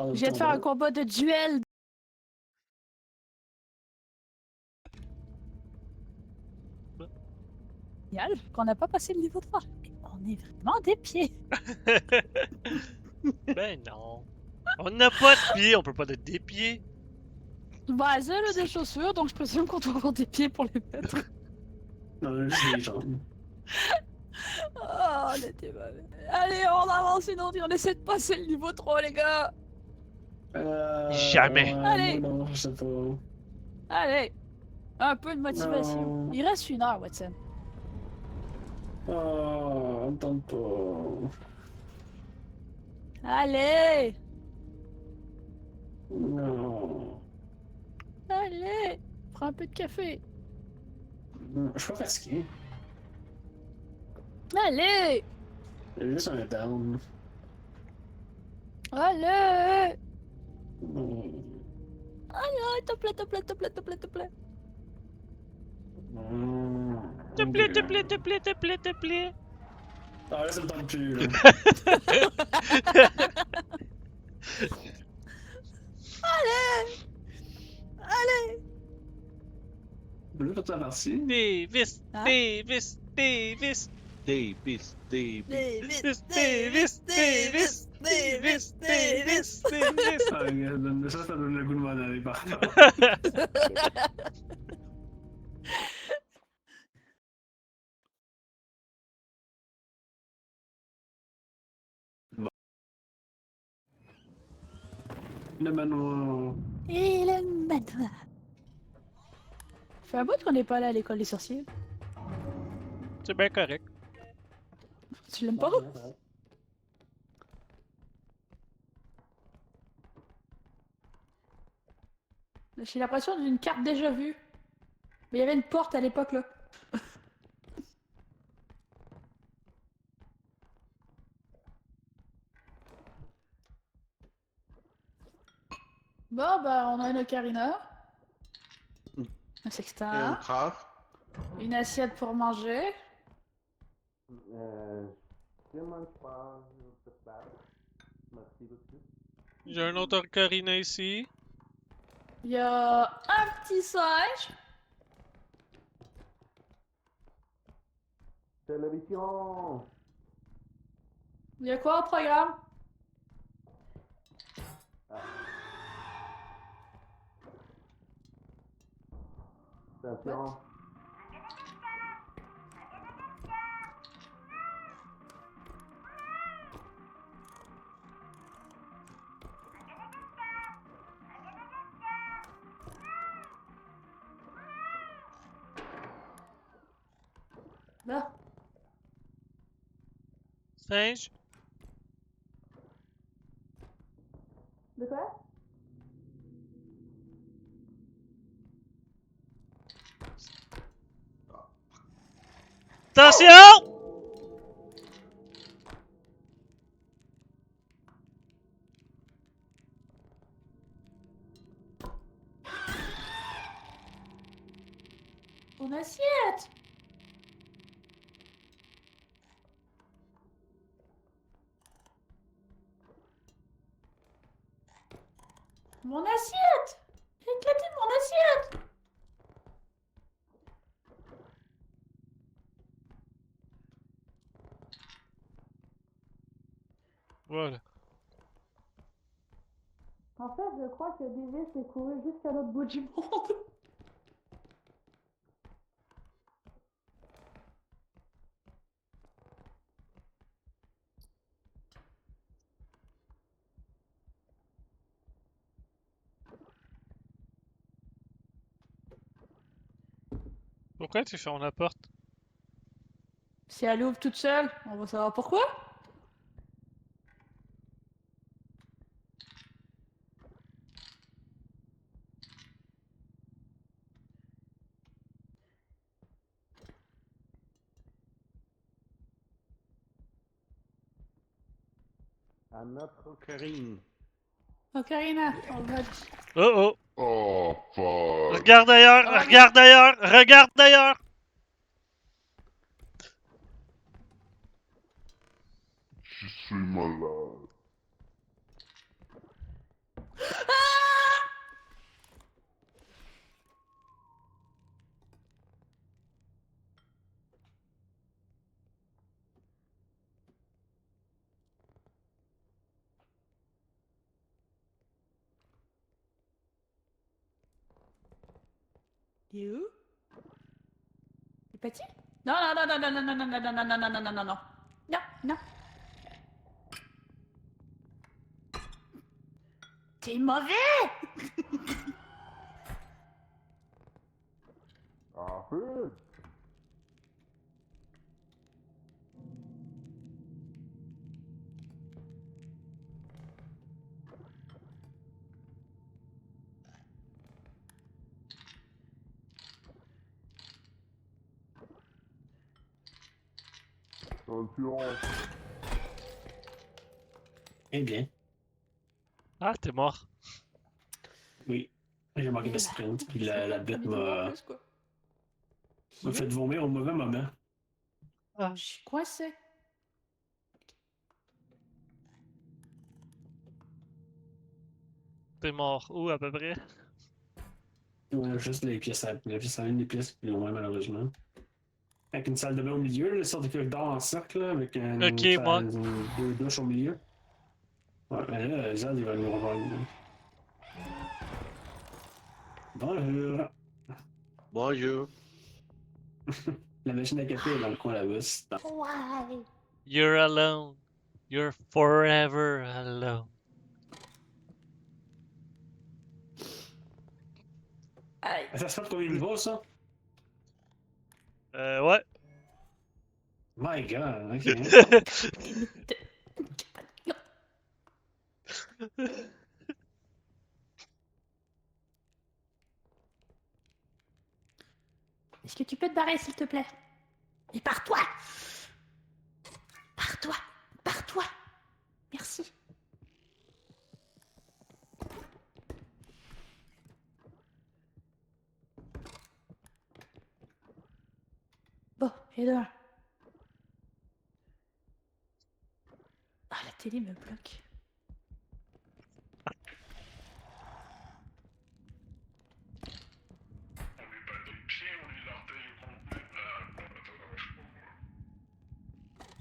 Je viens de faire un combat de duel. Génial, qu'on n'a pas passé le niveau 3. On est vraiment des pieds. Ben non. On n'a pas de pieds, on peut pas être des pieds. Bah, c'est a des chaussures, donc je présume qu'on doit avoir des pieds pour les mettre. Non, juste des jambes. Oh, on était mauvais. Allez, on avance une autre et on essaie de passer le niveau 3, les gars. Jamais. Ouais, Allez. moi non, je sais pas. Allez, un peu de motivation. Non. Il reste 1 heure, Watson. Oh, on tente pas. Allez, Non. allez. Prends un peu de café. Je suis pas fatigué. Allez, J'ai juste un down. allez. Mm. Allez, te plaît, te plaît, te plaît, te plaît, te plaît. Te plaît, te plaît, te plaît, te plaît, te plaît. Ah là, ça me tente plus, là. Allez, allez. Je vais faire ta partie. Davis, Hein? Davis, Davis. Davis, Davis. Davis, Davis, Davis, Davis, Davis, Davis. Ah, regarde, ça donne le goût de m'en aller, par contre. Le manoir. Et le manoir. Fait un bout qu'on n'est pas allé à l'école des sorciers. C'est bien correct. Tu l'aimes pas? J'ai l'impression d'une carte déjà vue. Mais il y avait une porte à l'époque là. Bon, bah, on a une ocarina. Un Et un sextant. craft. Une assiette pour manger. Je mange pas, je peux pas. Merci beaucoup. J'ai un autre ocarina ici. Il y a un petit singe. Télévision! Il y a quoi au programme? Attention. Là. Singe. De quoi? Attention! Ton assiette! Mon assiette! J'ai éclaté mon assiette! Voilà. En fait, je crois que Davis est couru jusqu'à l'autre bout du monde. Pourquoi tu fermes la porte? Si elle ouvre toute seule, on va savoir pourquoi. À notre ocarine. Ocarina, on va... Oh oh! Oh, fuck. Regarde ailleurs! Oh, Regarde ailleurs! Regarde ailleurs! Je suis malade. Il est où? Il est petit? Non, non, non, non, non, non, non, non, non, non, non, non, non, non, non, non. Non, non. T'es mauvais! Alfred! Attention! Eh bien, Ah, t'es mort. oui. J'ai manqué le sprint, puis la bête m'a quoi. fait vomir au mauvais moment. Ah. Je suis coincée. T'es mort où à peu près? Ouais, juste les pièces à une des pièces plus loin, malheureusement. Avec une salle de bain au milieu, une sorte de corridor en cercle, là, avec Ok, moi. deux douches au milieu. Ouais, mais là, Zad, il va nous rejoindre. Bonjour! Bonjour. La machine à café est dans le coin là-bas. Ouais. You're alone. You're forever alone. Aïe. Ça se fait combien de niveaux, ça? Ouais. My god, ok. Est-ce que tu peux te barrer, s'il te plaît? Et pars-toi! Pars-toi! Pars-toi! Merci. Bon, et dehors. Ah, la télé me bloque.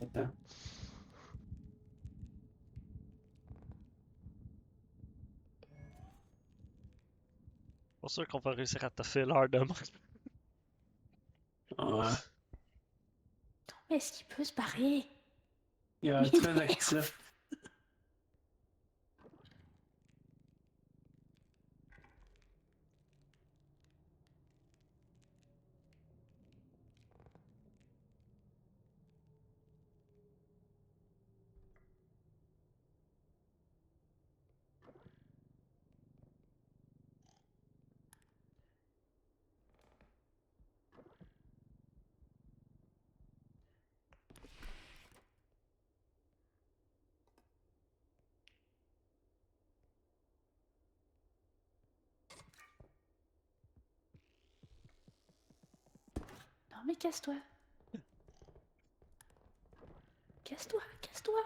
Attends. Pas sûr qu'on va réussir à taffer l'heure de mort. Ouais. Mais est-ce qu'il peut se barrer? Il a très actif. Non, mais casse-toi. Casse-toi, casse-toi.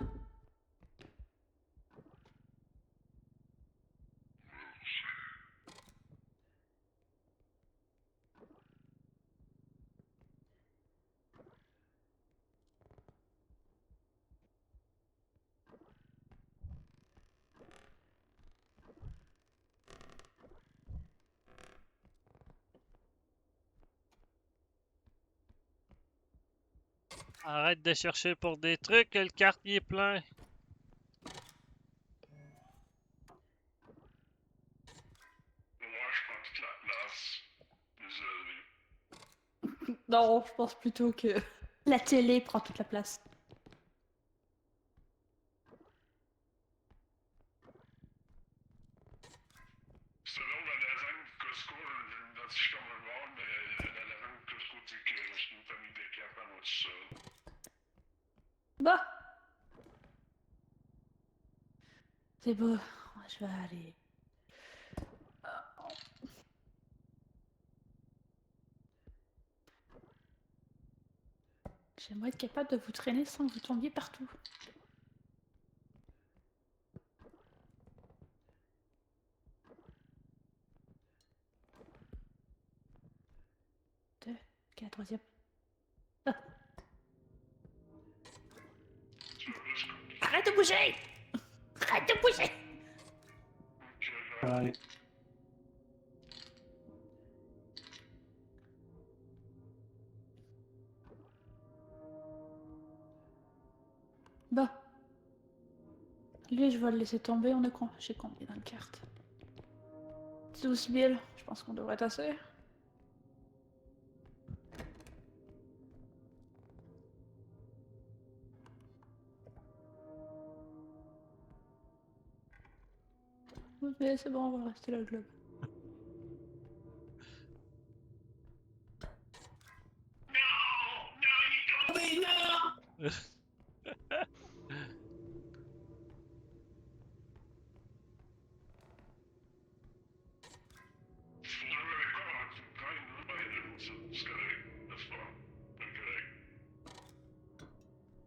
Arrête de chercher pour des trucs, le quartier est plein. Non, je pense plutôt que la télé prend toute la place. Selon la lasagne Costco, je m'identifie comme un mort, mais la lasagne Costco dit que je suis une famille de quatre à moi tout seul. Bon. C'est beau. Je vais aller. J'aimerais être capable de vous traîner sans que vous tombiez partout. Deux, ok, la troisième. Ah. Arrête de bouger! Arrête de bouger! Ouais. Lui, je vais le laisser tomber. On est con. J'ai combien dans la carte? 12 000. Je pense qu'on devrait être assez. Ok, c'est bon, on va rester là, le globe. Faut jouer avec quoi avant que tu me prennes, là? Ben, c'est correct. C'est pas. C'est correct.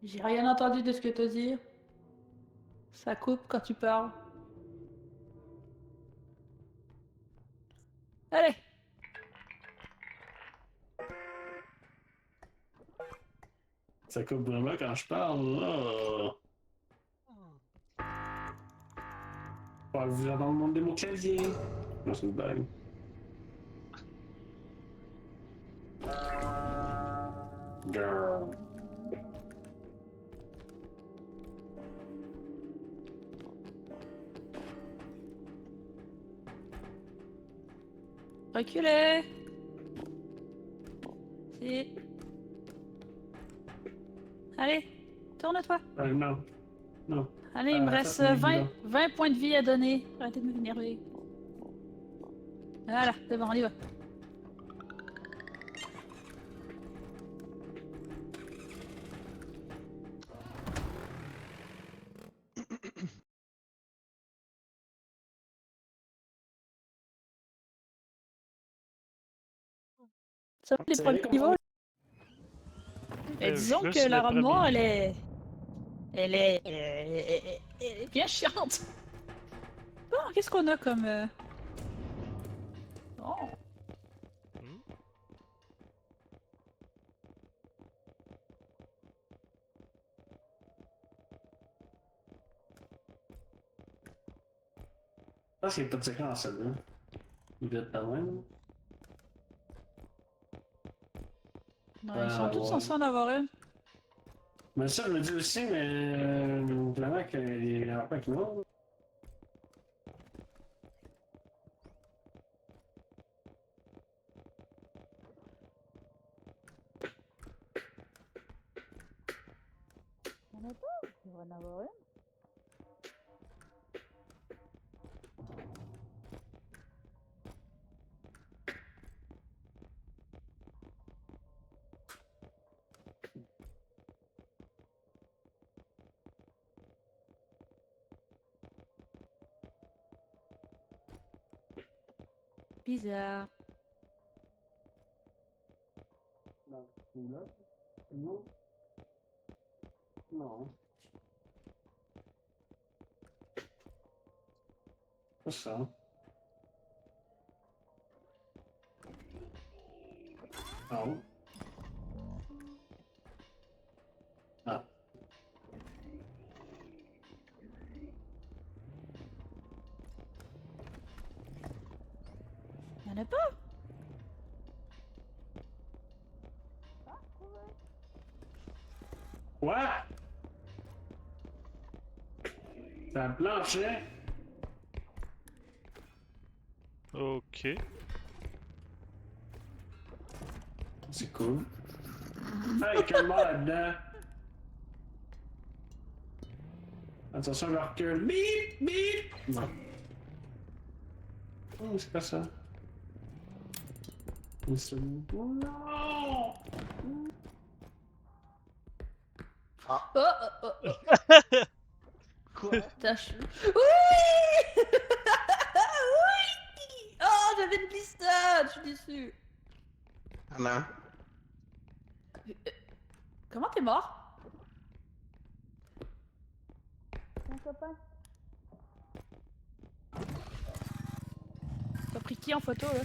J'ai rien entendu de ce que t'as dit. Ça coupe quand tu parles. Allez! Ça coupe vraiment quand je parle, là. Pas vous entendre mon démo clavier. Non, c'est une blague. Girl. Reculez! Si. Allez, tourne-toi. Non. Non. Allez, il me reste faites-moi 20, là. 20 points de vie à donner. Arrêtez de m'énerver. Voilà, c'est bon, on y va. Ça, les C'est premiers comme niveaux. ça. Et disons juste que les la robe premiers. noire, elle est... Elle est bien chiante. Bon, qu'est-ce qu'on a comme... Oh. Hmm? Je pense qu'il n'y a pas de séquence celle-là. Il doit être pas loin. Non, ils sont tous censés en avoir une. Mais ça, je me dis aussi, mais vraiment qu'il y a pas que non. On a pas? Il devrait en avoir une. Bizarre. Non. Là? Non. Non. C'est ça. Non. Ah. Il y en a pas? Quoi? C'est un plancher? Ok. C'est cool. Hey, quel mort là-dedans? Attention, je recule. Bip! Bip! Non. Oh, c'est pas ça. Non! Oh, oh, oh, oh. Quoi? Tâche. Oui! Oui! Oh, j'avais une glissade! Je suis déçue. Non. Comment t'es mort? Mon copain. T'as pris qui en photo là?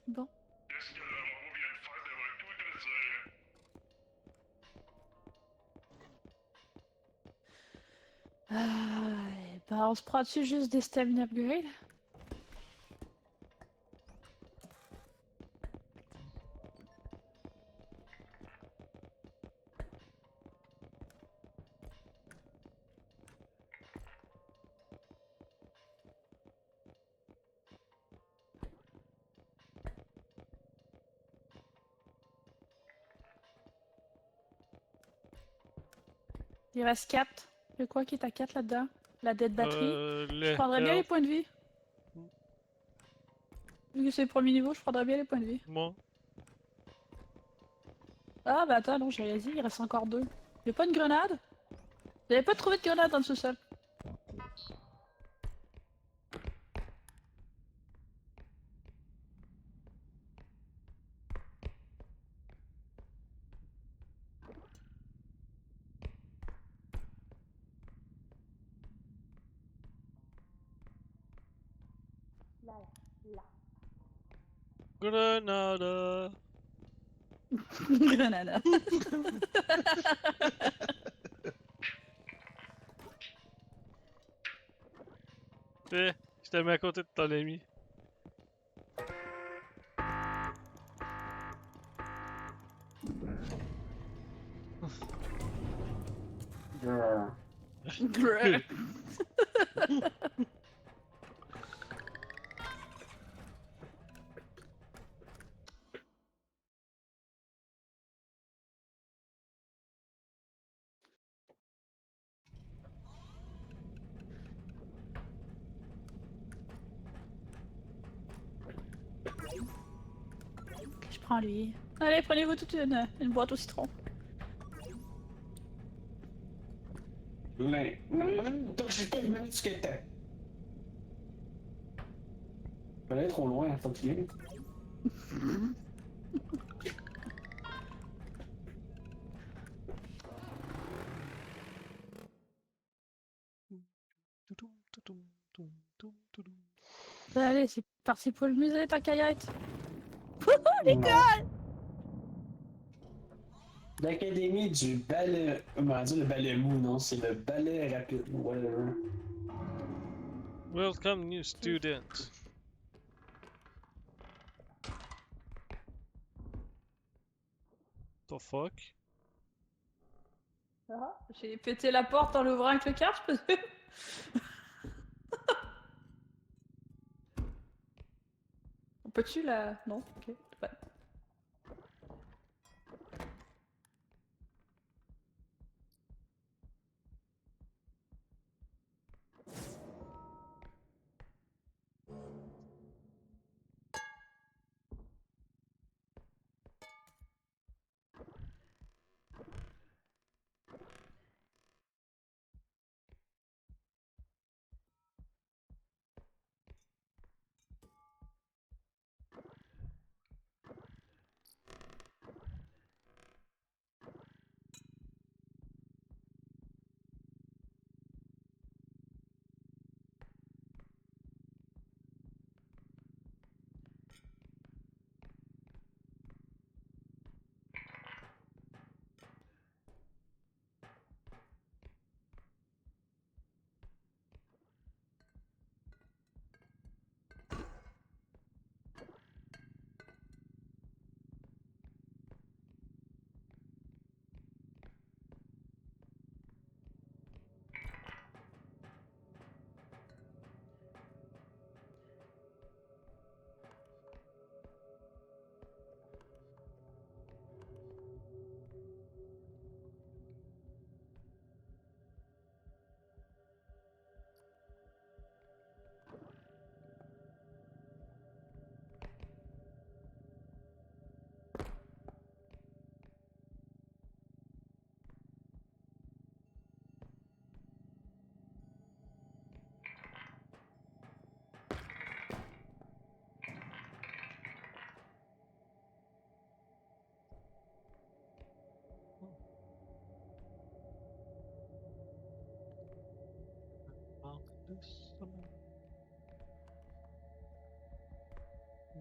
Bon. Qu'est-ce que le robot vient de faire devant toi, de dire? Bah on se prend dessus juste des stamina upgrade. Il reste 4. Il y a quoi qui est à 4 là-dedans? La dette batterie. Je Le prendrais bien les health, points de vie. Vu que c'est le premier niveau, je prendrais bien les points de vie. moi. Ah bah attends, non, j'ai rien dit, il reste encore 2. Y'a pas une grenade? J'avais pas trouvé de grenade dans le sous-sol. Grenada. Grenade. Je te mets à côté de ton ami. Grrr. Grrr. Je prends lui. Allez, prenez-vous toute une boîte au citron. Donc, j'ai pas vu ce que t'as. Fallait être trop loin, faut qu'il y ait. Allez, c'est parti pour le musée, ta caillette. L'école! L'académie du ballet. On va dire le ballet mou, non, c'est le ballet rapide, whatever. Welcome new student. The fuck? J'ai pété la porte en l'ouvrant avec le carte, je peux. On peut-tu la. Non, ok. Ouais.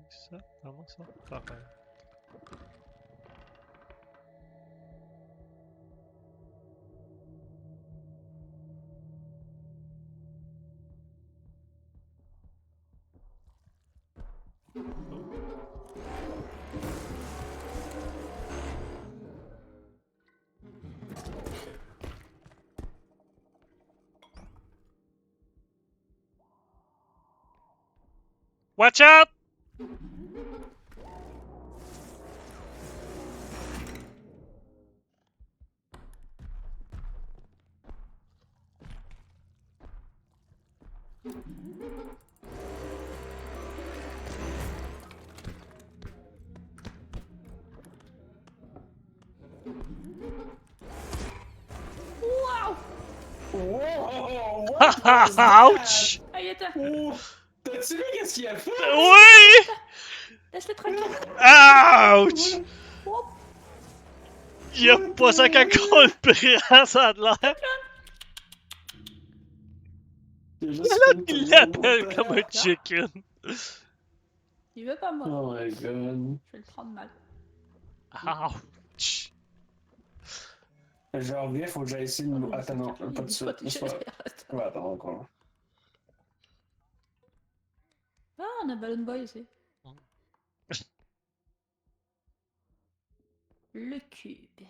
Ça, comment ça? Pareil. Watch out! Waouh! Oh, what was that? Ouch! Ah, il était. Oh, t'as-tu vu qu'est-ce qu'il a fait? Oui! Laisse-le tranquille. Ouch! Oh, Il a pas ça quand on le prend, ça a de l'air. Il a juste fait Il tout l'appelle le comme un chicken. il veut pas moi. Oh my god. Je vais le prendre mal. Ouch! Je reviens, faut que j'aille essayer de nous. Attends, non, pas de Il suite. faut Laisse-moi. protéger. Ouais, attends encore. Ah, on a Balloon Boy aussi. Le cube.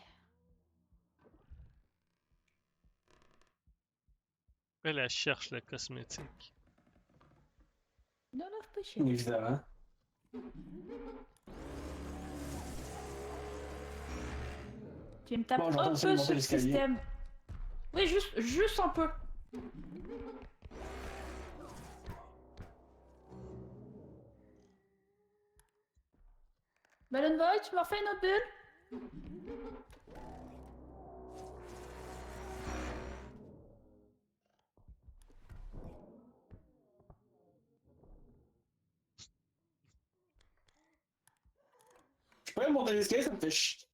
Elle, elle cherche le cosmétique. Non, non, pas chier. Évidemment. Tu me tapes Bon, j'entends un essayer de peu monter sur le l'escalier. système. Oui, juste un peu. Balloon Boy, tu m'en fais une autre bulle? Je peux monter l'escalier, ça me fait chier.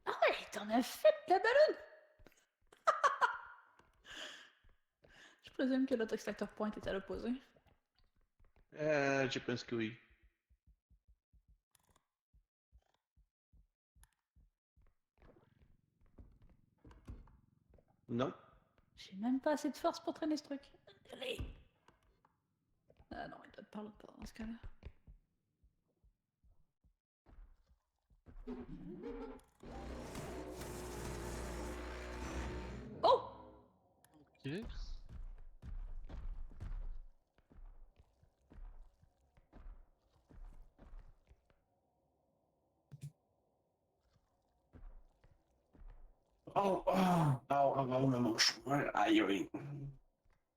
Ah ouais, t'en as fait de la ballonne. Je présume que l'autre extracteur point est à l'opposé. Je pense que oui. Non. J'ai même pas assez de force pour traîner ce truc. Allez. Ah non, il doit te parler pas dans ce cas-là. Oh! Ok. Oh, le manche. Ouais, aïe, aïe.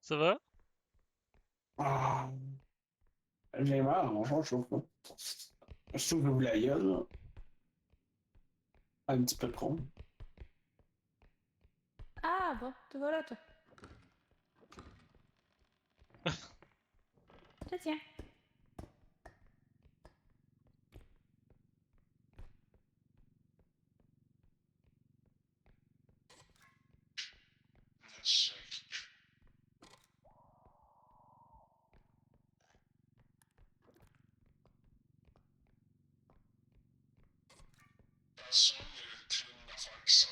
Ça va? Ah. J'ai mal à mon manche, je trouve. Je trouve que vous la gueule, là. Un petit peu trop. Ah bon, te voilà toi. Tiens. Personne ne une affaire qui sent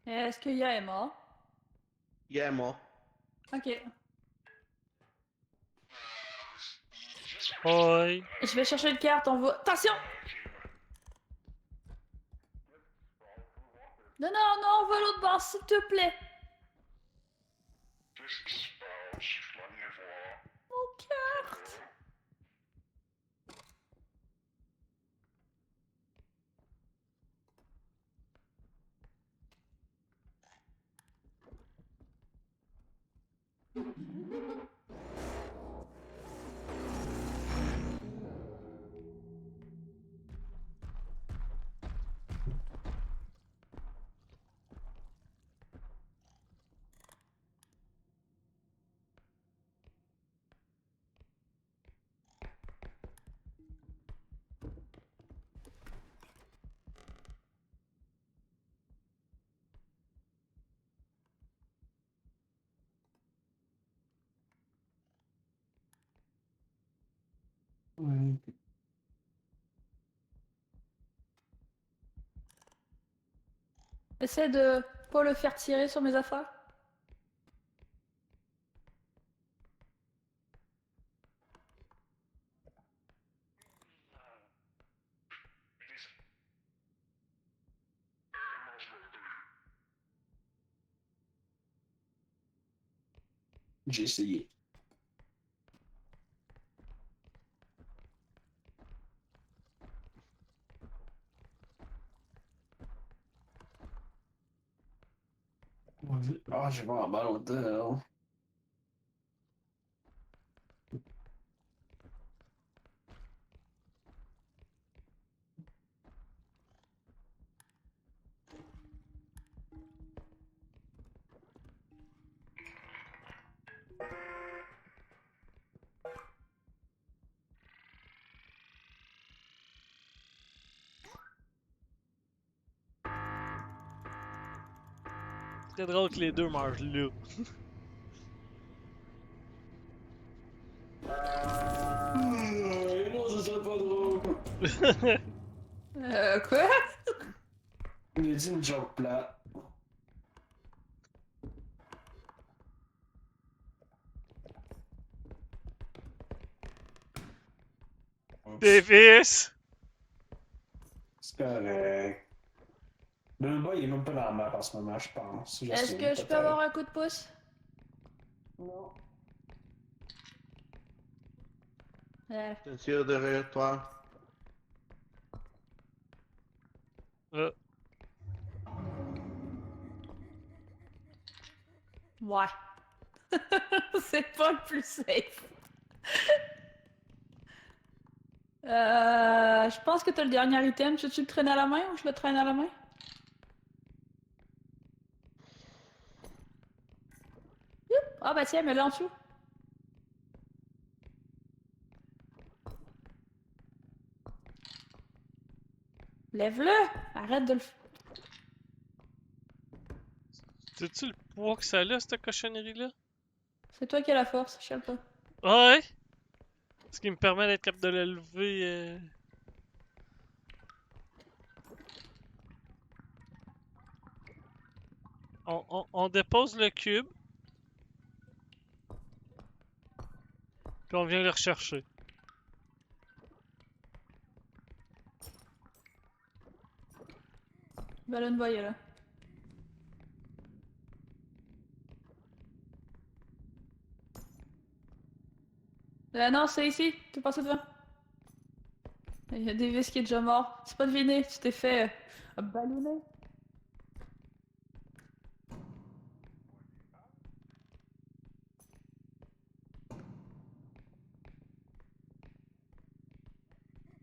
bien. Est-ce que Ya est mort? Yeah, moi. Ok. Oi! Je vais chercher une carte, on va... Attention! Non, non, non, on va à l'autre bord, s'il te plaît! Qu'est-ce qui se passe? Je dois venir voir. Mon carte! Ouais. Essaie de pas le faire tirer sur mes affaires. J'ai essayé. Ah, j'ai pas mal au hôtel. C'est drôle que les deux mangent là. Non, ça serait pas drôle. Quoi? Il a dit une joke plate. Davis! C'est correct. Le bas, il est même pas dans la map en ce moment, je pense. Est-ce que je peux avoir un coup de pouce? Non. Je tire derrière toi. Ouais. C'est pas le plus safe. Je pense que t'as le dernier item. Tu veux-tu le traîner à la main ou je le traîne à la main? Youp! Ah bah tiens, mets-le en dessous. Lève-le! Arrête de le... Sais-tu le poids que ça a, cette cochonnerie-là? C'est toi qui as la force, je sais pas. Ah ouais? Ce qui me permet d'être capable de le lever. On dépose le cube. Puis on vient le rechercher. Ballon boy est là. Non, c'est ici. T'es passé devant. Il y a Davis qui est déjà mort. C'est pas deviné, tu t'es fait ballonner.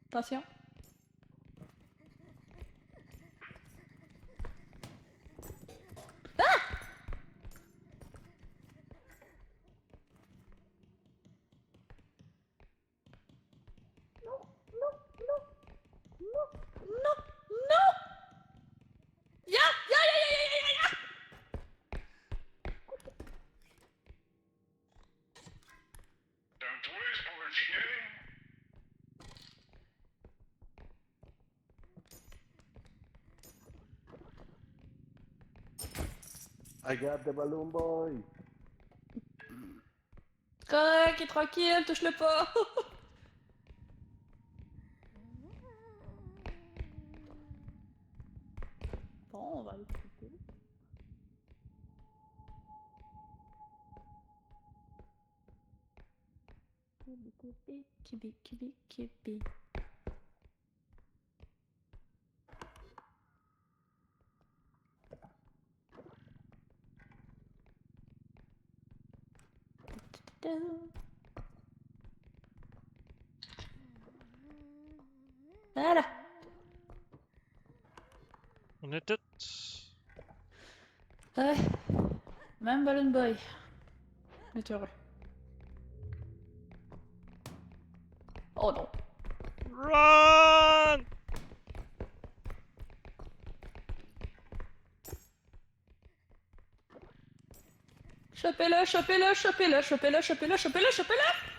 Attention. Non! Non! Ya! Ya! Ya! Ya! Ya! Ya! Ya! Donne-toi, c'est pour le chien. I got the balloon boy. Correct, il est tranquille, touche-le pas! Bon, on va aller couper. Kibi, kibi, kibi, kibi. Voilà! On est tous. Ouais. Même Balloon Boy. Il est heureux. Oh non. Run! Chopez-le, chopez-le, chopez-le, chopez-le, chopez-le, chopez-le, chopez-le!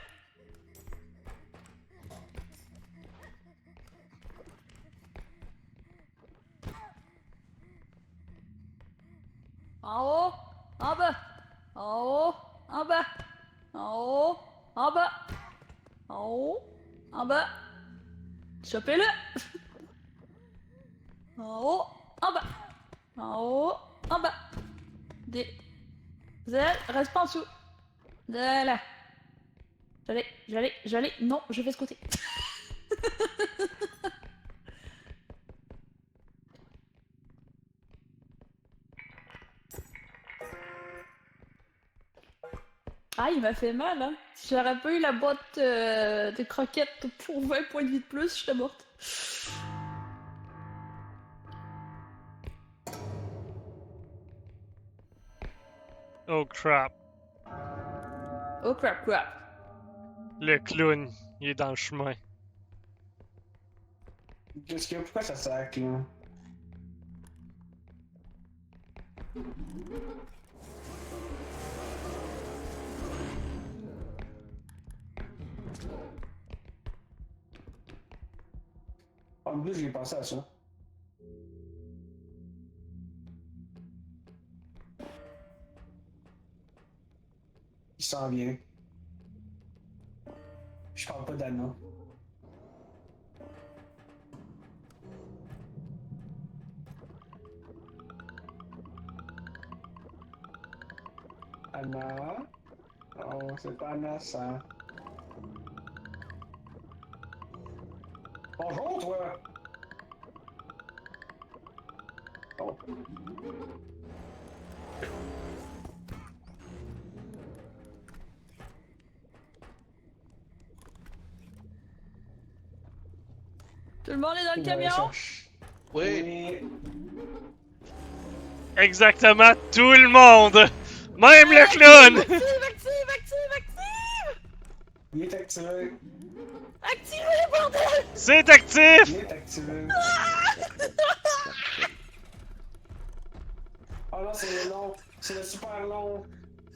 En haut, en bas, en haut, en bas, en haut, en bas, en haut, en bas. Chopez-le! En haut, en bas, en haut, en bas. Des ailes, reste pas en dessous. Voilà. J'allais. Non, je fais ce côté. Ah, il m'a fait mal, hein. Si j'aurais pas eu la boîte de croquettes pour 20 points de vie de plus, je serais morte. Oh crap. Oh crap, crap. Le clown, il est dans le chemin. Qu'est-ce qu'il y a? Pourquoi ça sac, là? En plus, j'ai pensé à ça. Il s'en vient. Je parle pas d'Anna. Anna? Oh, c'est pas Anna, ça. Bonjour, toi! Oh. Tout le monde est dans le Il me camion? cherche. Oui. Exactement tout le monde! Même le clown! Active! Il est activé. Activez, bordel! C'est actif! Il est activé. Oh non, c'est le long. C'est le super long.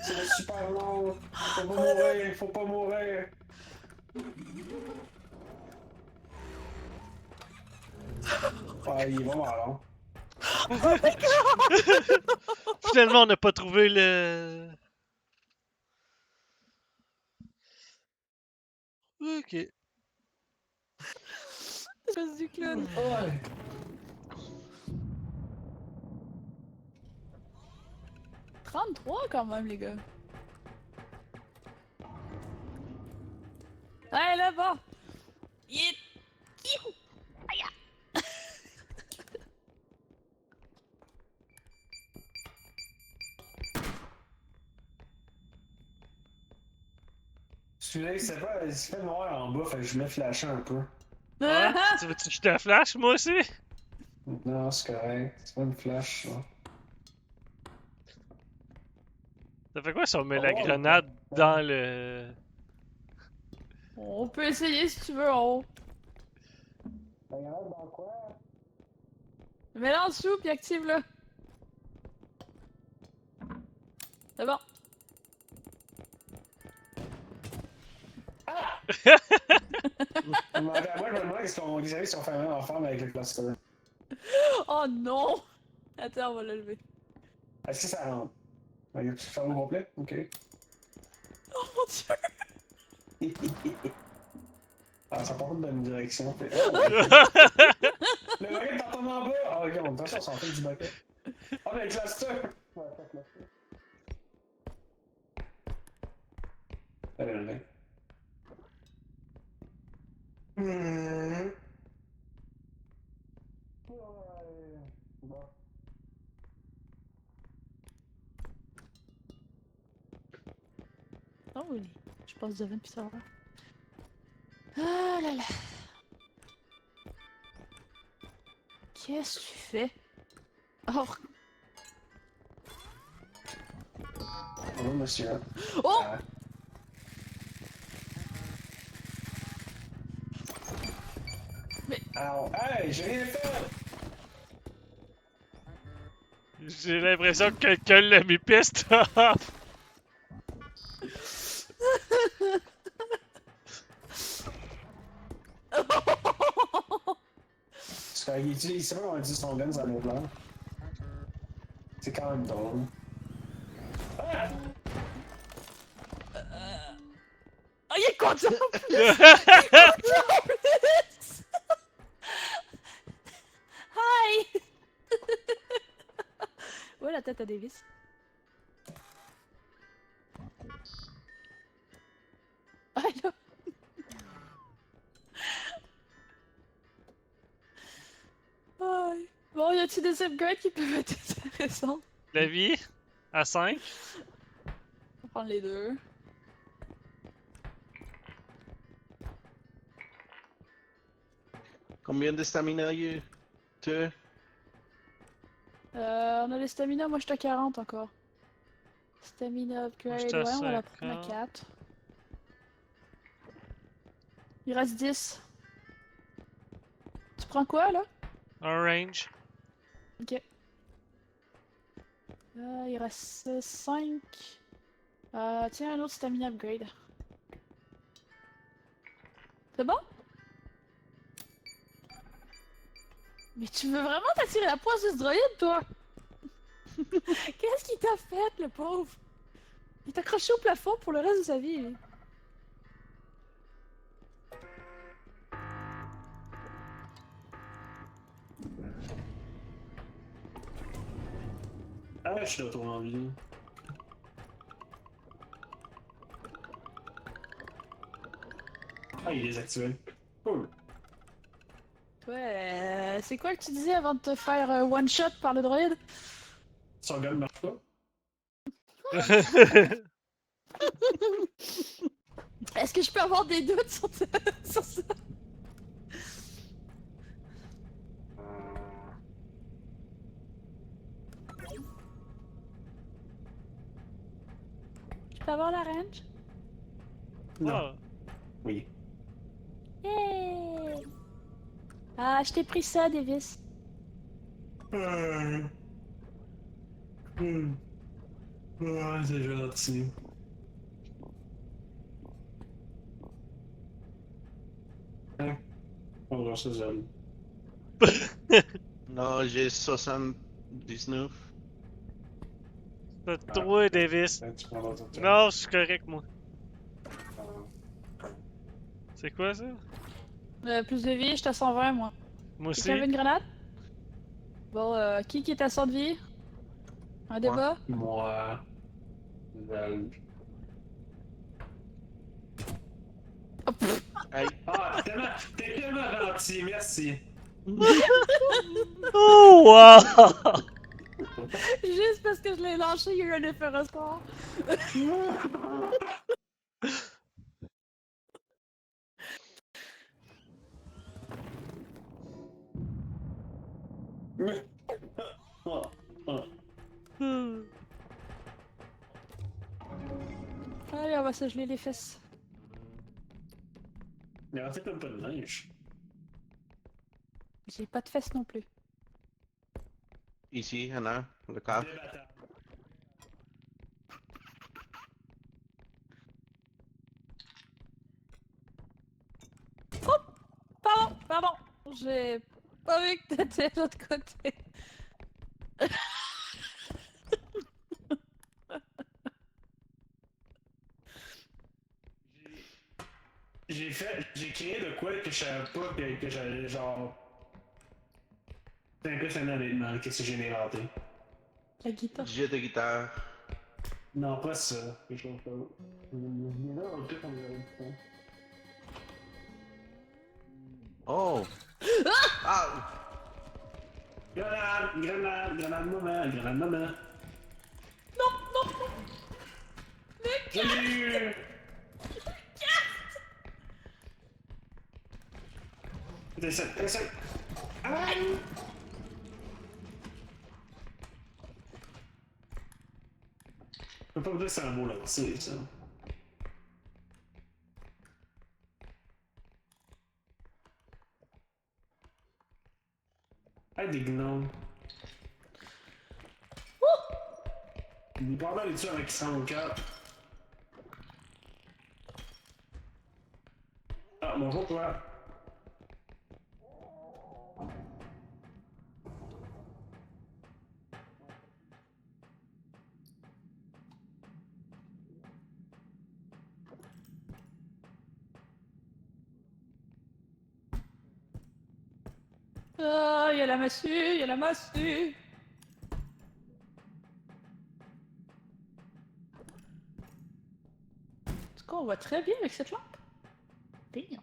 C'est le super long. Faut pas mourir. Faut pas mourir. Ah, il est vraiment long. Finalement, on n'a pas trouvé le... Ok. Espèce du clown. Ouais. 33 quand même, les gars. Ouais, là-bas! Il est... Iou! Aïe! Celui-là, il s'est fait noir en bas, fait que je voulais flasher un peu. Ouais? Tu veux-tu que je te flash, moi aussi? Non, c'est correct. C'est pas une flash, ça. Ça fait quoi si on met la Oh, grenade dans le... On peut essayer si tu veux en haut. La grenade dans quoi? Mets-la en dessous puis active-le. C'est bon. Moi, je me demande qu'est-ce qu'on disait si on fait un même ensemble avec le cluster. Oh non! Attends, on va le lever. Est-ce que ça rentre? Tu fermes au complet? Ok. Oh mon dieu! Ah, ça part dans une direction. Oh, le bucket t'en tombe en bas! Ah, ok, on s'en fait du bucket. Ah, mais le cluster! Ouais, fait cluster. Allez. Bon. Oh oui. Je passe devant puis ça va. Ah là là. Qu'est-ce que tu fais? Oh! Bonjour, monsieur. Oh! Ah. Mais- Ow. Hey, j'ai rien fait! J'ai l'impression que quelqu'un l'a mis piste off. Parce qu'il sait pas comment utiliser son gun dans l'autre là. C'est quand même drôle. Ah! Oh, il est content! Hi! Ouais, la tête à Davis. a-t-il des upgrades qui peuvent être intéressants? La vie, à 5. On va prendre les deux. Combien de stamina tu On a les stamina, moi j'étais à 40 encore. Stamina upgrade, j'étais à ouais, on va la prendre à 50. 4. Il reste 10. Tu prends quoi là? Orange. Ok. Il reste 5. Tiens, un autre stamina upgrade. C'est bon? Mais tu veux vraiment t'attirer la poisse de ce droïde, toi? Qu'est-ce qu'il t'a fait, le pauvre? Il est accroché au plafond pour le reste de sa vie, lui. Ah ouais, je suis de retour en vie. Ah, il est désactivé. Cool. Ouais, c'est quoi que tu disais avant de te faire one shot par le droïde? Son gun marche pas. Est-ce que je peux avoir des doutes sur, sur ça? Je peux avoir la range? Non. Ah, Oui. Yeah! Ah, je t'ai pris ça, Davis. Ouais, c'est gentil. Hein? On va ça, j'aime. Non, j'ai 79. c'est toi, Davis. Tu prends l'autre tour. Non, je suis correct, moi. C'est quoi ça? Plus de vie, j'étais à 120, moi. Moi aussi. Quelqu'un veut une grenade? Bon, qui est à 100 de vie? Un débat? Moi. J'aime. Oh, pff. Hey, Ah, t'es tellement gentil, merci. Oh, wow! Juste parce que je l'ai lâché, il y a eu un effet ressort. Ah, ah. Allez, on va se geler les fesses. Mais en fait, t'as pas de linge. J'ai pas de fesses non plus. ici, Hannah, le cas. Débattable. Pardon, j'ai pas vu que t'étais de l'autre côté. J'ai créé de quoi que je savais pas que j'allais genre. C'est impressionnant honnêtement, qu'est-ce que j'ai inventé. La guitare. Jeu de guitare. Non, pas ça. Quelque chose d'autre. Il là, on peut comme j'avais dit ça. Oh! Ah! Grenade, grenade, grenade maman, grenade maman. Non, non, non. Salut! Descends. Aïe! Je peux pas vous dire que c'est un mot lancé, ça. Ah, des gnomes. Il est pas mal dessus avec 104. Ah, bonjour toi. Ah, il y a la massue, il y a la massue. En tout cas, on voit très bien avec cette lampe. Damn.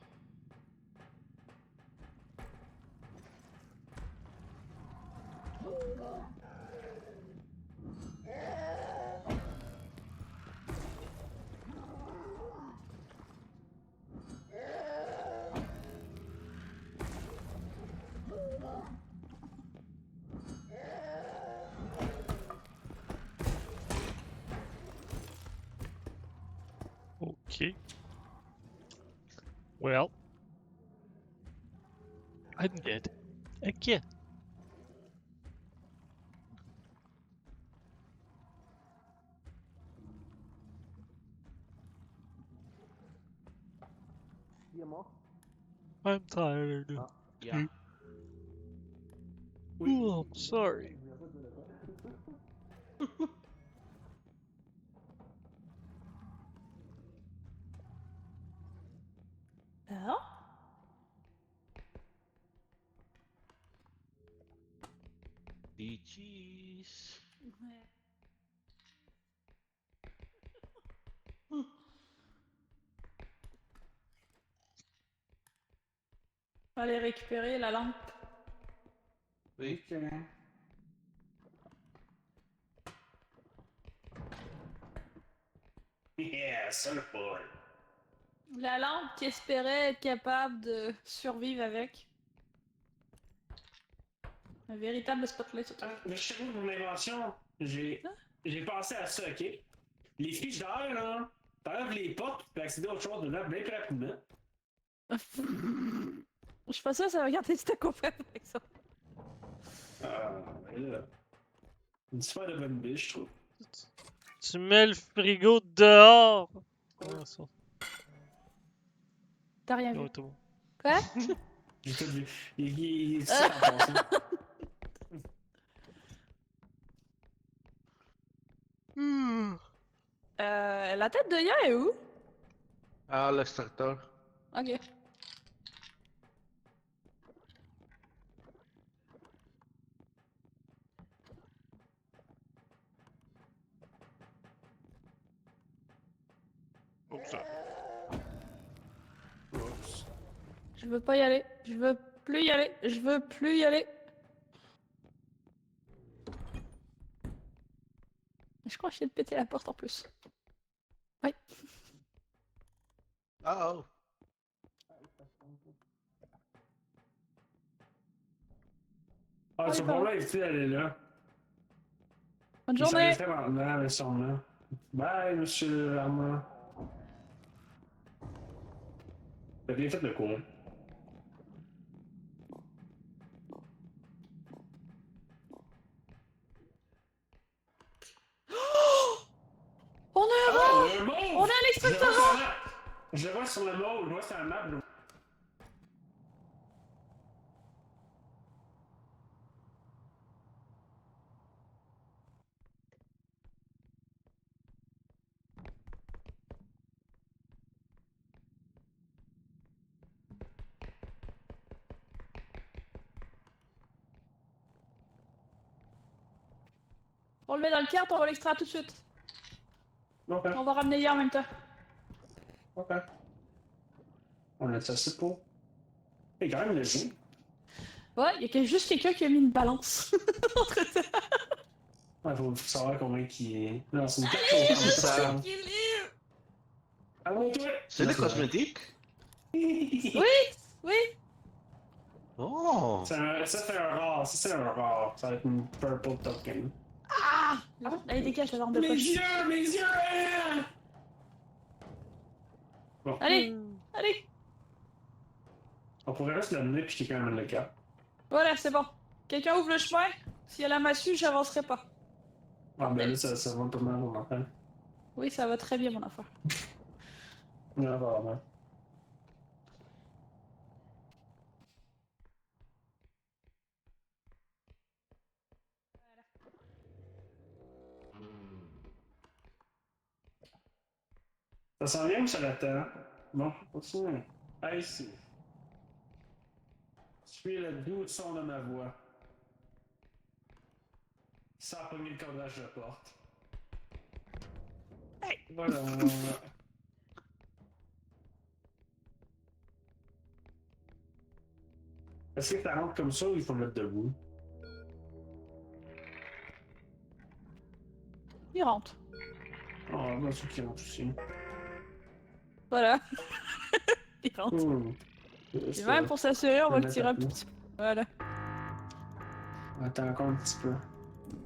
Ok. Well. I'm dead. Ok. Qui est mort? I'm tired. Ah, yeah. Oh, I'm sorry. Alors? Des cheese. Aller récupérer la lampe. Oui. Ok. Yeah, surfboard. La lampe qui espérait être capable de survivre avec. Un véritable spotlight sur toi. Mais je sais pas, mon invention, j'ai pensé à ça, ok? Les fiches d'air, là, t'enlèves les portes, tu peux accéder à autre chose dedans bien plus rapidement. Je suis pas sûre que ça va garder du taco fait avec ça. Ah, ben là. Une super de bonne biche, je trouve. Tu mets le frigo dehors. Ah, ça. T'as rien Oh, vu. tout bon. Quoi? J'ai tout vu. Il est ça en passant. La tête de Ya est où? Ah, l'extracteur. Ok. Oups. Oups. Je veux pas y aller. Je veux plus y aller. Je veux plus y aller. Je crois que je viens de péter la porte en plus. Oui. Ah, oh. Ah, Oui, tu vas pardon. pas éviter d'aller là. Bonne Il s'en journée. est maintenant, mais sûrement. Bye, monsieur Armand. T'as bien fait le coup. On a un Ah, rang! le mauve! On a Je le vois l'extracteur! sur la map! Je le vois sur le mauve, je le vois sur la map. On le met dans le carte, on va l'extraire tout de suite. Ok, On va ramener hier en même temps. ok. On a ça, c'est pour. C'est quand même léger. Ouais, il y a juste quelqu'un qui a mis une balance. Entre-temps. Il faut savoir combien qui est. Non, c'est une carte C'est au ça. Équilibre! Allons, toi! C'est les cosmétiques? Oui, oui. Oh! Ça, c'est un rare, ça c'est un rare. Ça va être une purple token. Ah! Allez, dégage la lampe de Mes poche. yeux, mes yeux! hein! Bon, Allez, allez. on pourrait juste l'amener puis quelqu'un amène le cap. Voilà, c'est bon. Quelqu'un ouvre le chemin. Si elle a massue, j'avancerai pas. Ah ben là, ça va pas mal, mon enfant. Oui, ça va très bien, mon affaire. Non, vraiment. Ça sent bien ou ça l'attend? Bon, continue. Ah, ici. Suis le doux son de ma voix. Sans pogner le cadrage de la porte. Hey! Voilà. Est-ce que ça rentre comme ça ou il faut le mettre debout? Il rentre. Ah, bah, c'est qui rentre aussi. Voilà. Il rentre. Et même pour s'assurer, on va le tirer un petit peu. Voilà. Attends, encore un petit peu.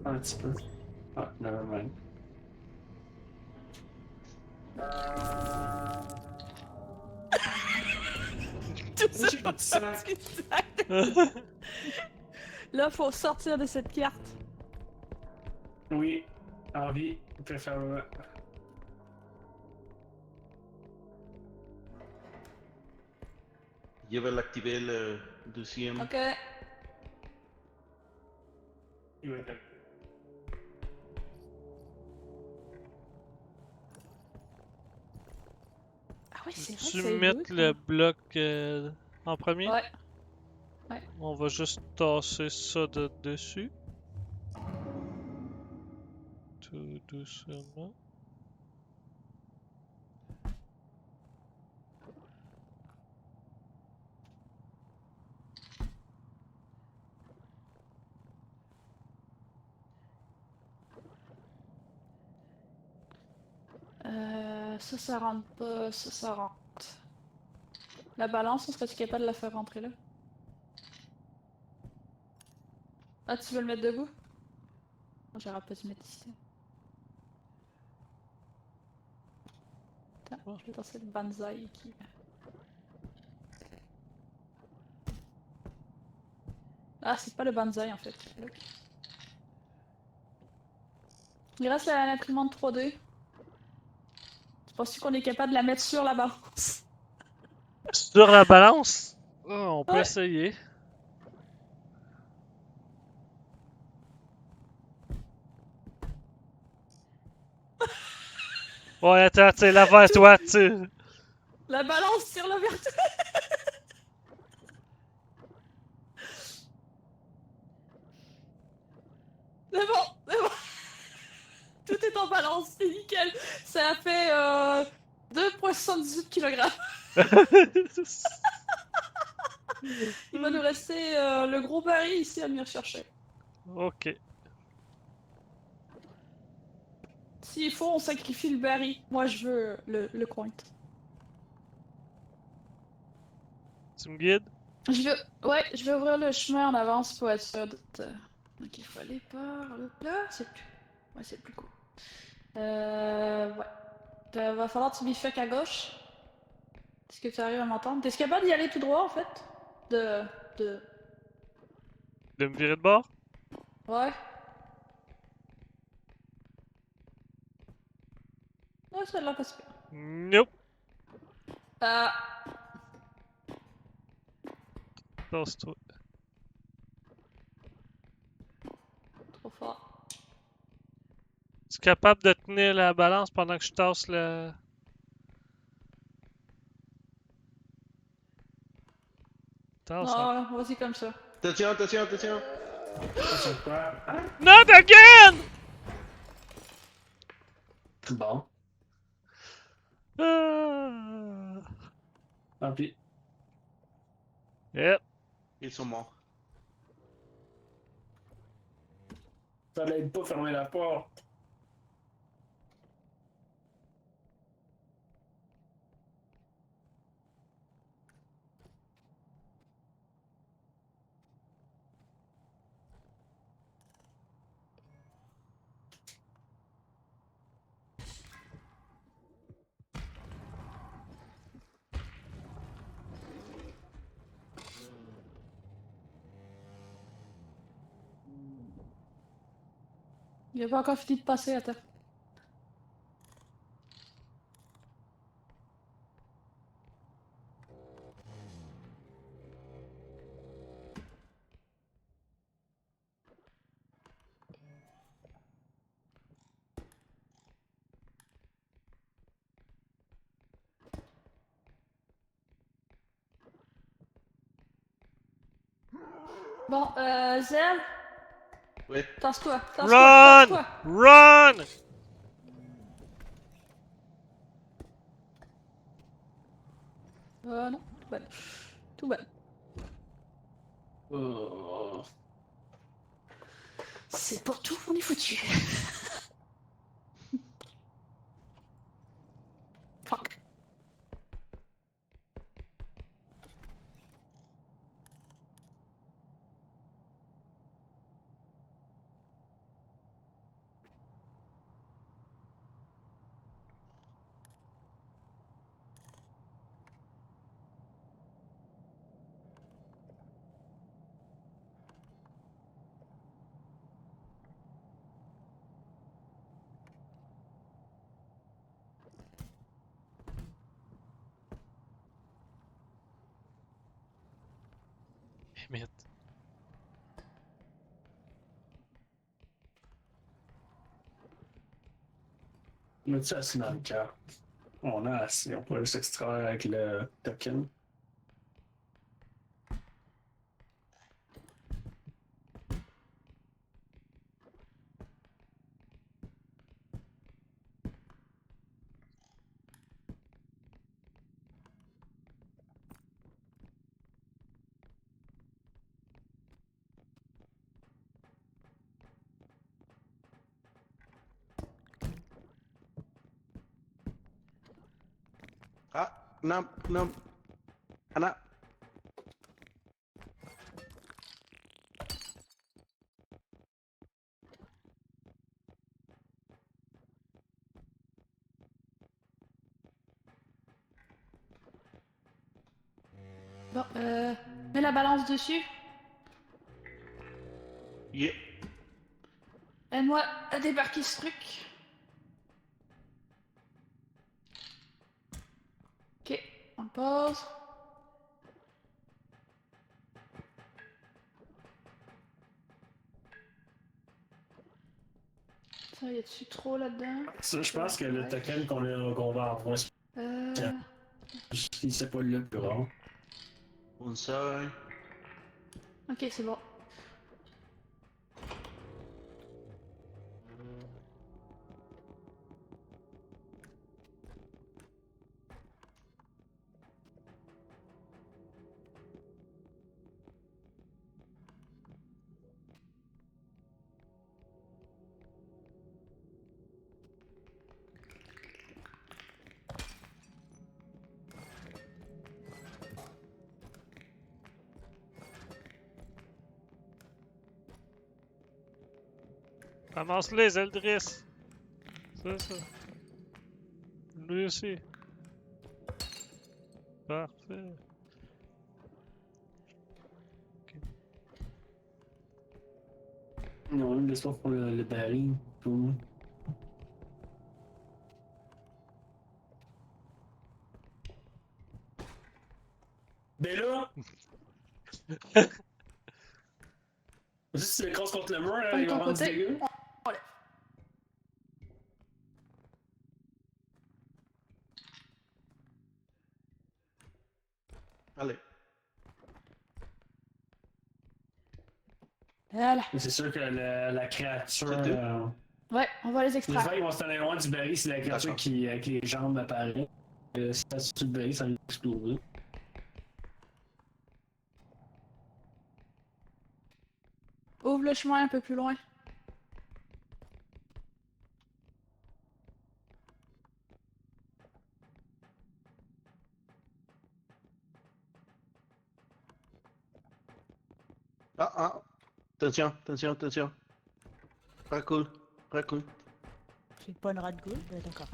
Un petit peu. Ah, nevermind. Tout ça J'ai pour pas de sang. Là, faut sortir de cette carte. Oui, Harvey, il peut faire le... Je vais l'activer le deuxième. Ok. Il va être... Ah oui, c'est vrai que Tu c'est mets good, le hein. bloc en premier? Ouais. On va juste tasser ça de dessus. Tout doucement. Ça rentre pas, ça rentre. La balance, on serait-tu capable de la faire rentrer là? Ah, tu veux le mettre debout? Oh, j'aurais pas dû mettre ici. Attends, je vais lancer le banzai qui... Ah, c'est pas le banzai en fait. Look. Il reste l'imprimante 3D. Tu penses qu'on est capable de la mettre sur la balance? Sur la balance? Oh, on peut Ouais. essayer. Ouais, attends, tu sais, là vers toi, tu sais. La balance sur le verre. C'est bon, c'est bon. Tout est en balance, c'est nickel. Ça a fait 2,78 kg. Il va nous rester le gros baril ici à venir chercher. Ok. S'il faut, on sacrifie le baril. Moi, je veux le coin. Tu me guides? Ouais, je vais ouvrir le chemin en avance pour être sûr de... Ok, il faut aller par là, c'est plus... Ouais, c'est plus cool. Ouais. Va falloir que tu bifurques à gauche. Est-ce que tu arrives à m'entendre? T'es capable d'y aller tout droit, en fait? De... De me virer de bord? Ouais. Ouais, ça a l'air pas super. Nope. Ah, Tasse-toi. trop fort. Tu es capable de tenir la balance pendant que je tasse le... Tasse, hein. Non, vas-y comme ça. Attention, attention, attention. Ça, c'est quoi? Hein? Not again! Bon. Ah. Tant pis. Yep. Ils sont morts. Fallait pas fermer la porte. Il a pas encore fini de passer, attends. Bon, Zel, Ouais. tasse-toi, tasse-toi, Run! tasse-toi. Run! Non, tout belle. Tout belle. Oh. C'est pour tout, on est foutu. Limite. Mets-tu assis dans le cœur? On a assis, on peut juste extraire avec le token. Ah, non, non. Anna. Bon, mets la balance dessus. Yeah. Aide-moi à débarquer ce truc. Ok, on pose. Ça, y a-tu trop là-dedans? Ça, je pense que le token qu'on va avoir, Euh... si c'est pas le plus rare. Un seul. Ok, c'est bon. Ramasse-les, Eldris! C'est ça. Lui aussi. Parfait. Non, même l'espoir pour le baril. Tout. Ben là! Si tu l'écrases contre le mur, là, Pas de il va ton avoir du côté. dégât. Voilà. Allez. Voilà. Mais c'est sûr que la créature. C'est deux. Ouais, on va les Les extraire. vagues vont se tenir loin du baril si la créature D'accord. qui, avec les jambes apparaît. Si ça se tue le baril, ça va exploser. Ouvre le chemin un peu plus loin. Ah, ah. Attention, attention, attention. Recule, recule. C'est pas une rat de goule, mais d'accord.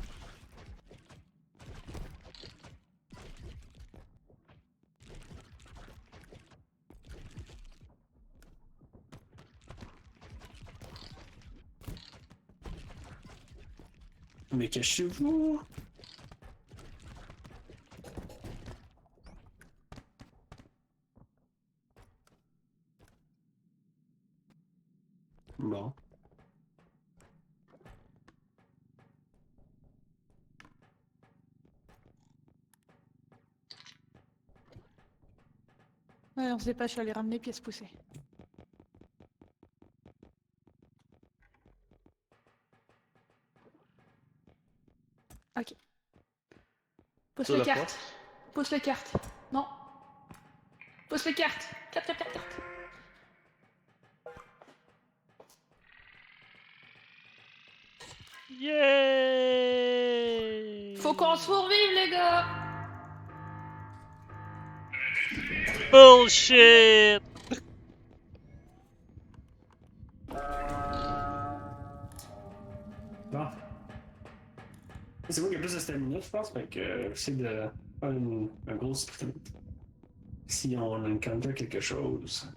Mais cachez-vous! Bon. Ouais, on sait pas, je suis allé ramener pièces poussées. Ok. Pose Sur les la cartes. porte. Pose les cartes. Non. Pose les cartes. Carte. Yeah! Faut qu'on survive, les gars! Bullshit! Bon. C'est moi qui ai plus de stamina, je pense, fait que j'essaie de faire un gros sprint. Si on encounter quelque chose.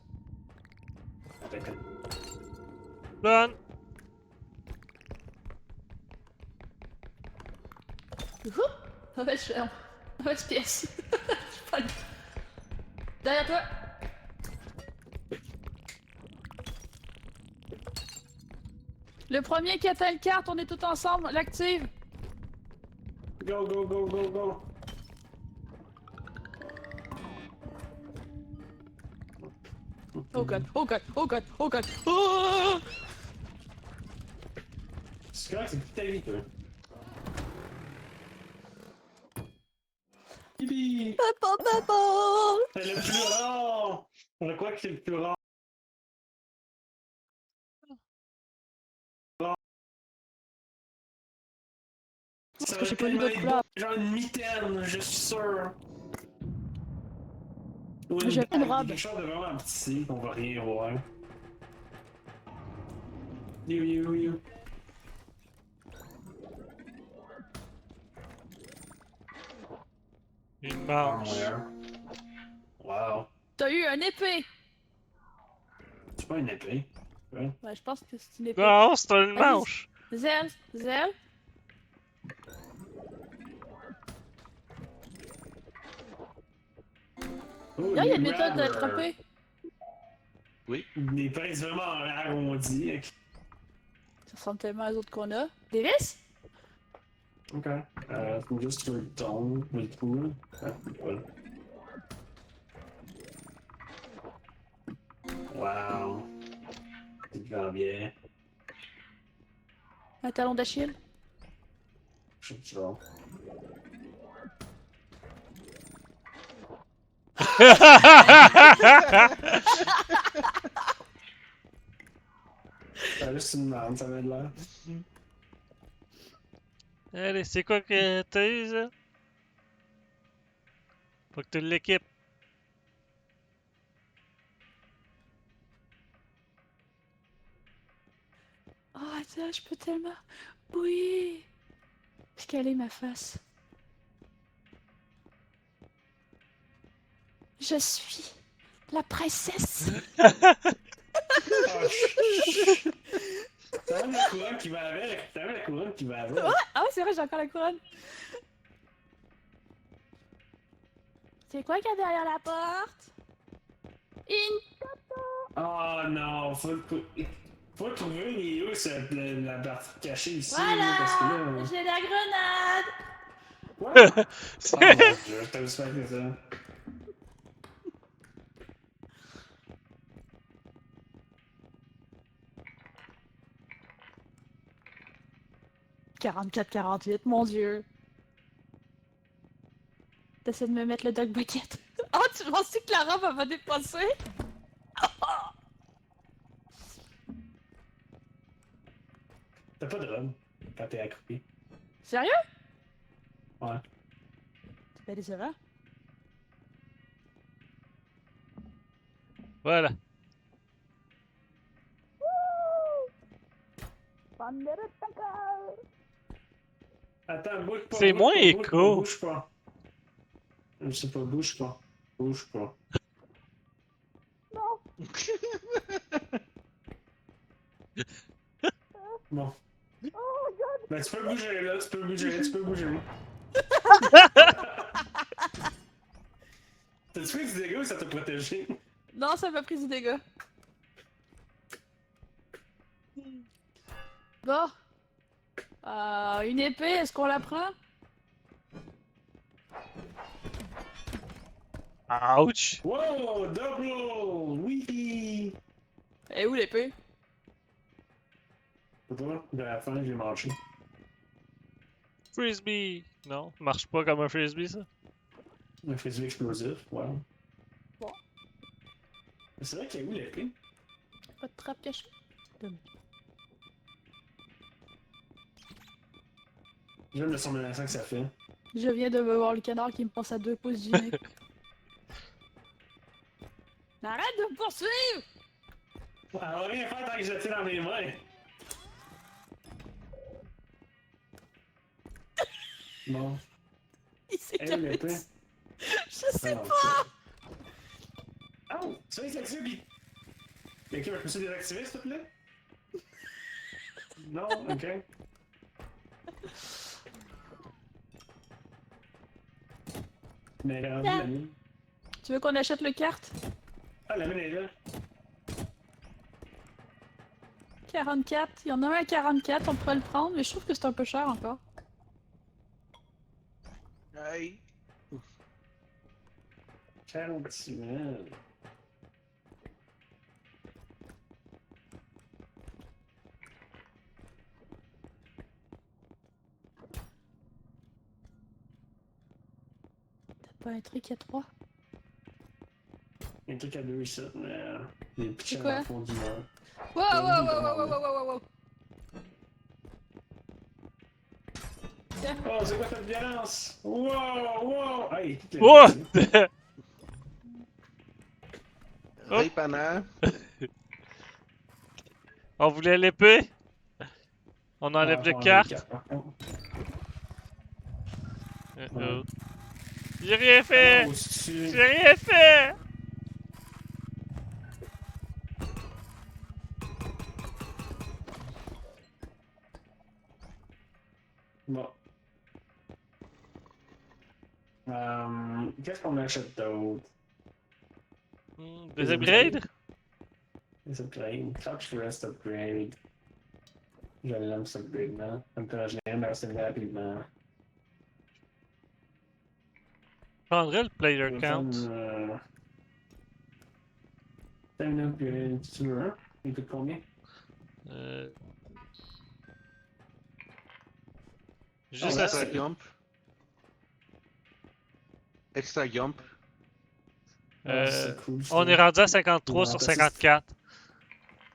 Avec un... Bonne! Ouhou! Mauvaise pièce. Derrière toi! Le premier qui atteint le carte, on est tous ensemble, l'active. Go, go, go, go, go. Oh god, oh god, oh god, oh god. Oh! C'est correct, c'est toute ta vie, toi. Bibi! Papa. C'est le plus rare! Je crois que c'est le plus rare. Ça que va j'ai pas vu tellement d'autres être couleurs. beau, genre une mitaine, je suis sûr. Ou J'ai bague, une robe. quelque chose de vraiment petit qu'on va rien voir. You. Une manche. Wow. T'as eu un épée. C'est pas une épée. Ouais. Ouais, je pense que c'est une épée. Non, c'est une Vas-y. manche. Zelle. Oh, Là, il y a les une méthode grabbers. d'attraper. Des pinces vraiment arrondis. Ça ressemble tellement aux autres qu'on a. Des vis? Ok. Faut juste le ton, le tout. Voilà. Wow. C'est vraiment bien. Un talon d'Achille. Je sais pas. C'est juste une merde, ça avait de l'air. Allez, c'est quoi que t'as eu, ça? Faut que tu l'équipes. Oh, attends, je peux tellement. Oui! Quelle est ma face? Je suis la princesse! Oh, chut. T'as même la couronne qui va avec. T'as même la couronne qui va avec. Ah ouais, c'est vrai, j'ai encore la couronne. C'est quoi qu'il y a derrière la porte? Une... Oh non, faut trouver il est où la partie cachée ici. Voilà! Parce que là. J'ai la grenade! Quoi? Oh mon dieu, t'as juste fait ça. « 44-48, mon dieu! T'essaies de me mettre le dog bucket? Oh, tu pensais que la robe elle va dépasser? T'as pas de robe quand t'es accroupi. Sérieux? Ouais. C'est pas décevant. Voilà. Attends, bouge pas. C'est bouge moins pas, écho. Bouge pas. Je sais pas, bouge pas. Bouge pas. Bon. Ben, tu peux bouger là, tu peux bouger. T'as-tu fait du dégât ou ça t'a protégé? Non, ça m'a pris du dégât. Bon. Une épée, est-ce qu'on la prend? Ouch! Wow, double! Oui! Et où l'épée? Je sais pas, de la fin, j'ai mangé. Frisbee! Non, marche pas comme un frisbee, ça. Un fusil explosif, wow. Bon. C'est vrai qu'il y a où l'épée? Pas de trappe cachée? J'aime le son menaçant que ça fait. Je viens de voir le canard qui me passe à 2 pouces du nez. Arrête de me poursuivre! Elle va rien faire tant que je le tire dans mes mains. Bon. Il s'est Elle calmé. l'épée. Je sais Ah, pas! Oh! Ça y est, c'est activé, quelqu'un peut se désactiver, s'il te plaît? Non? Ok. Mais elle est rendue la mine. Tu veux qu'on achète le carte? Ah, la mine est là. 44. Il y en a un à 44, on pourrait le prendre, mais je trouve que c'est un peu cher encore. Aïe. 46 000. T'as pas un truc à 3? Il y a un truc à 2 ici, mais il est pitché C'est quoi? dans le fond du mur. Wow, wow, wow, wow, wow, wow, wow, wow. Tiens. Oh, c'est quoi cette violence? Wow, wow! Hey, tout est What? petit. Oh. Rip Anna. On voulait l'épée? On Ah, enlève faut les enlever cartes? par contre. Oh. J'ai rien fait! Oh, c'est-tu- J'ai rien fait! Bon. Qu'est-ce qu'on achète d'autre? Des upgrades? Des upgrades. Crouch Rest Upgrade. Je l'aime cet upgrade-là. Comme ça, je l'aime assez rapidement. Je prendrais le player Je vais count. prendre, un upgrade, si tu veux un. Il coûte combien? Juste là, à... Extra jump. Extra jump. Ah, c'est cool, On est rendu à 53 sur 54.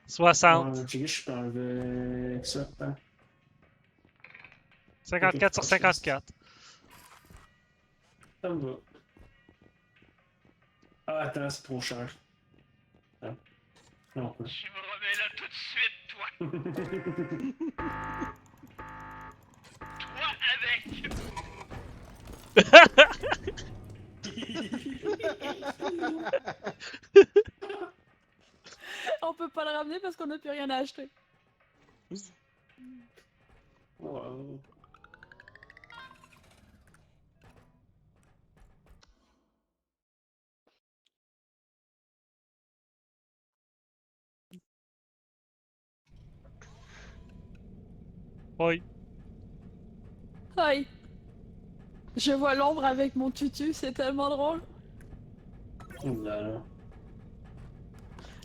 60. Ouais, je peux enlever ça. Hein. 54 sur 54. Ça me va. Ah, attends, c'est trop cher. Ah. Non, pas. Tu me remets là tout de suite, toi. Toi avec. On peut pas le ramener parce qu'on n'a plus rien à acheter. Wow. Oui. Aïe. Je vois l'ombre avec mon tutu, c'est tellement drôle. Là.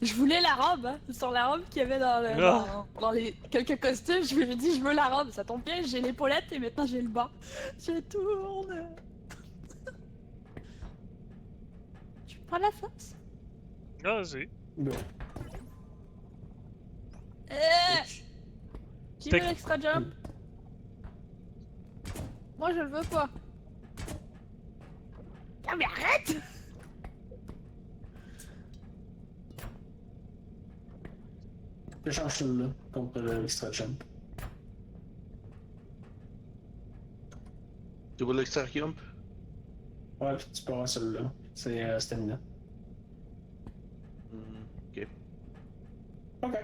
Je voulais la robe, hein. Sur la robe qu'il y avait dans les quelques costumes, je me suis dit je veux la robe, ça tombe bien, j'ai l'épaulette et maintenant j'ai le bas. Je tourne. Tu prends la face? Ah, vas-y. Bon. Qui veut l'extra jump? Moi je le veux pas. Ah mais arrête! J'échange celui-là contre l'extra jump. Tu veux l'extra jump? Ouais, puis tu peux avoir celui-là. C'est stamina. Ok. Ok.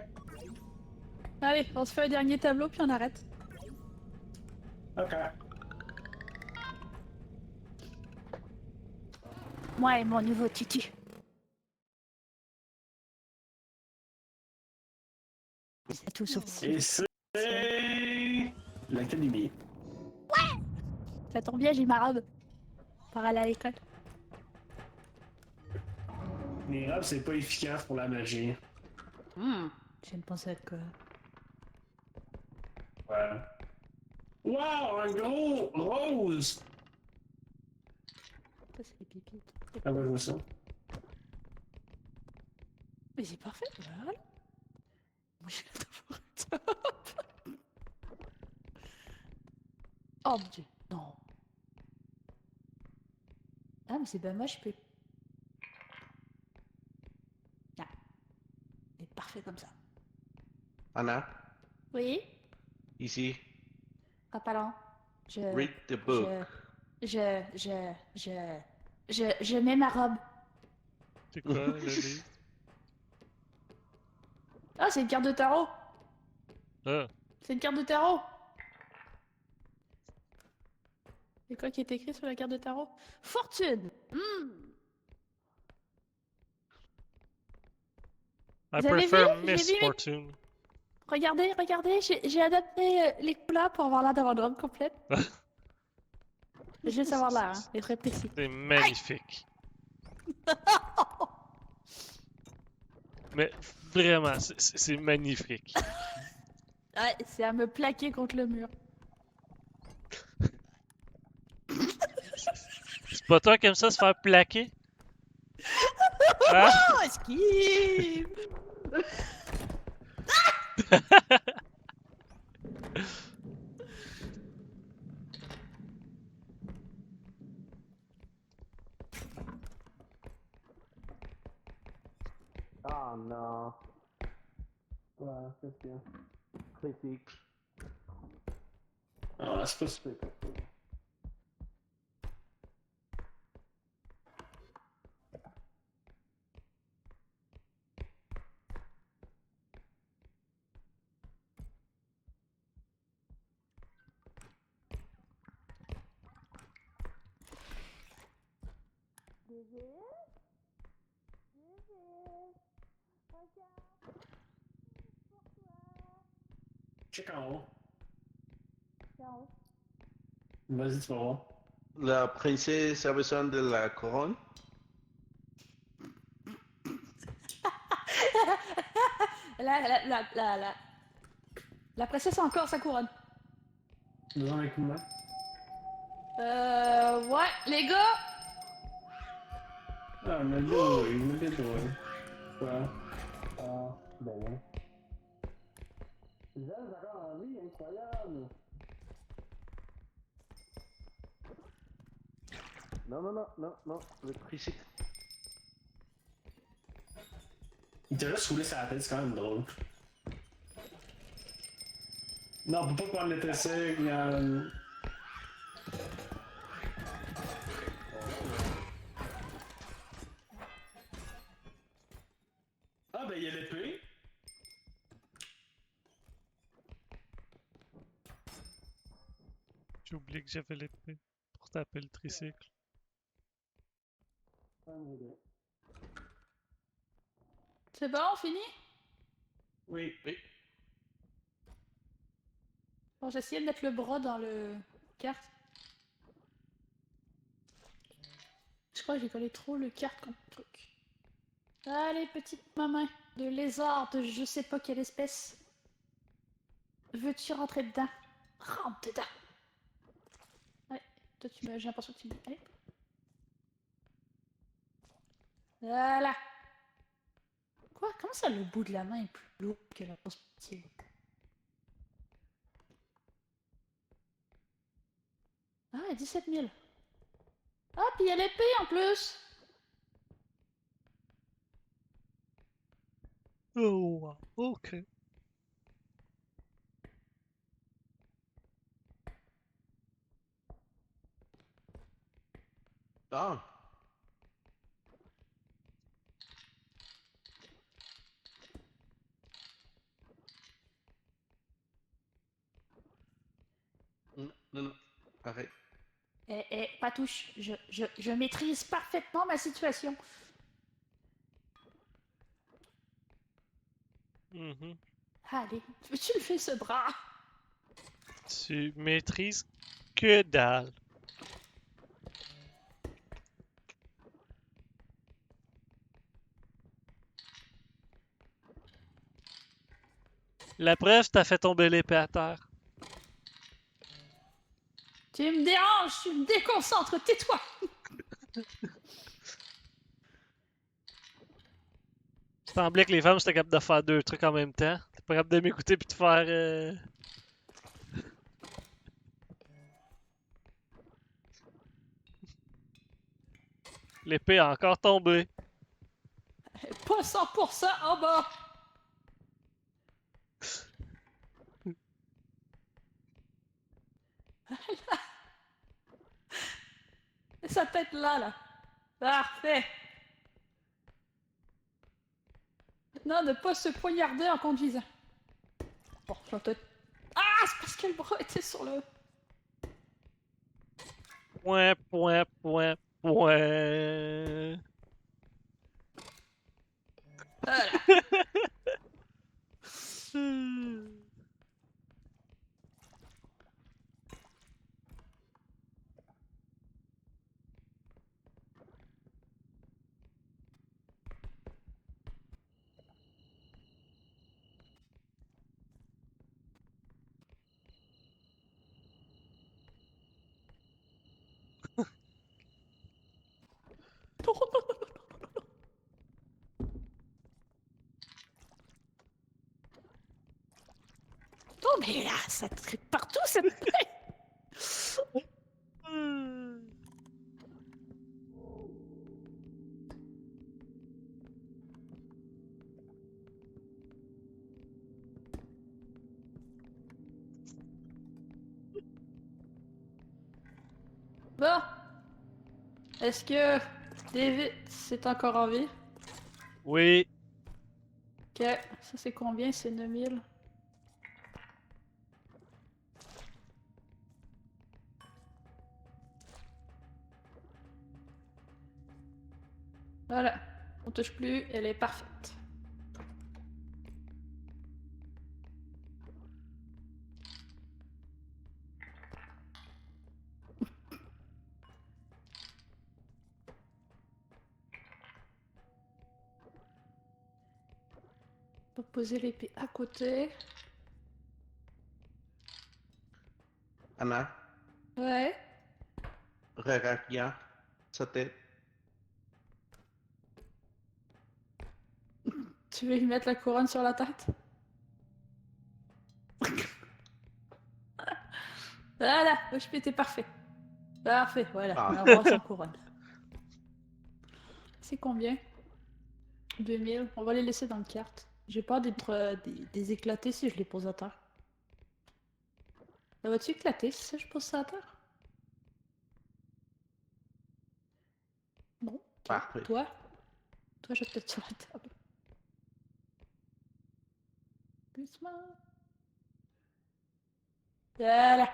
Allez, on se fait un dernier tableau puis on arrête. Ok. Moi et mon nouveau tutu. C'est tout sauf ça. Et c'est l'académie. Ça tombe bien, j'ai ma robe. Pour aller à l'école. Les robes, c'est pas efficace pour la magie. Je ne pensais à quoi. Ouais. Wow, un gros rose! Ça, c'est des pépites. Ah ouais, je vois ça. Mais c'est parfait, voilà. Moi, je vais devoir Oh mon dieu, non. Ah, mais c'est pas moi, je peux. Ah. C'est parfait comme ça. Anna, Oui, ici. Papalan. Je. Read the book. Je mets ma robe. C'est quoi, le livre? Ah, c'est une carte de tarot. Ah. C'est une carte de tarot. C'est quoi qui est écrit sur la carte de tarot? Fortune. I Vous avez prefer vu? J'ai Miss vu mes- Fortune. Regardez, regardez, j'ai adapté les couleurs pour avoir l'air d'avoir une robe complète. Juste avoir l'air, hein. C'est très précis. C'est magnifique. Mais vraiment, c'est magnifique. Ouais, c'est à me plaquer contre le mur. C'est pas toi qui aime ça se faire plaquer? Hein? Oh, esquive! Ah non. Ouais, c'est ça. Critique. Ah, c'est pas super. Check en haut. Vas-y, tu vas voir. La princesse a besoin de la couronne. La princesse a encore sa couronne. Besoin d'un coup de main. Ouais, les gars! Ah, mais là, il me dit toi. Quoi? Ah, ben non. J'ai encore en vie, incroyable! Non, non, non, non, non, le critique. Il t'a juste roulé sur la tête, c'est quand même drôle. Non, on peut pas prendre le tricycle, Ah, ben il y a l'épée. J'ai oublié que j'avais l'épée pour taper le tricycle. C'est bon, fini? Oui. Bon, j'ai essayé de mettre le bras dans le carte. Je crois que j'ai collé trop le carte contre le truc. Allez, petite maman de lézard de je sais pas quelle espèce. Veux-tu rentrer dedans? Rentre dedans! Ouais, toi tu j'ai l'impression que tu me dis. Allez. Voilà! Quoi? Comment ça le bout de la main est plus lourd que la grosse petite? Ah, 17 000. Ah, puis il y a l'épée en plus! Oh, wow. Ok. Ah, non, non, non, arrête. Patouche, je maîtrise parfaitement ma situation. Mhm. Allez, tu le fais ce bras? Tu maîtrises que dalle. La preuve, t'as fait tomber l'épée à terre. Tu me déranges, tu me déconcentres, tais-toi! Semblait que les femmes étaient capables de faire deux trucs en même temps. T'es pas capable de m'écouter puis de faire. L'épée a encore tombé. Pas 100% en bas! Sa tête là. Parfait! Maintenant, ne pas se poignarder en conduisant. Bon, je vais peut-être... Ah, c'est parce que le bras était sur le... Point, point, point, point. Voilà. Non, non, non, non, non. Non, mais là, ça traite partout cette plaie. Bon. Est-ce que David, c'est encore en vie? Oui. Ok. Ça, c'est combien? C'est 9000. Voilà. On touche plus. Elle est parfaite. On va poser l'épée à côté. Anna, Ouais. regarde bien sa tête. Tu veux lui mettre la couronne sur la tête? Voilà, le chip était parfait. Parfait, voilà. Ah. On a le roi sans couronne. C'est combien? 2000. On va les laisser dans le carte. J'ai peur d'être des éclatés si je les pose à terre. Ça va-tu éclater si je pose ça à terre? Non. Ok. Parfait. Toi? Toi, je vais peut-être sur la table. Doucement. Voilà.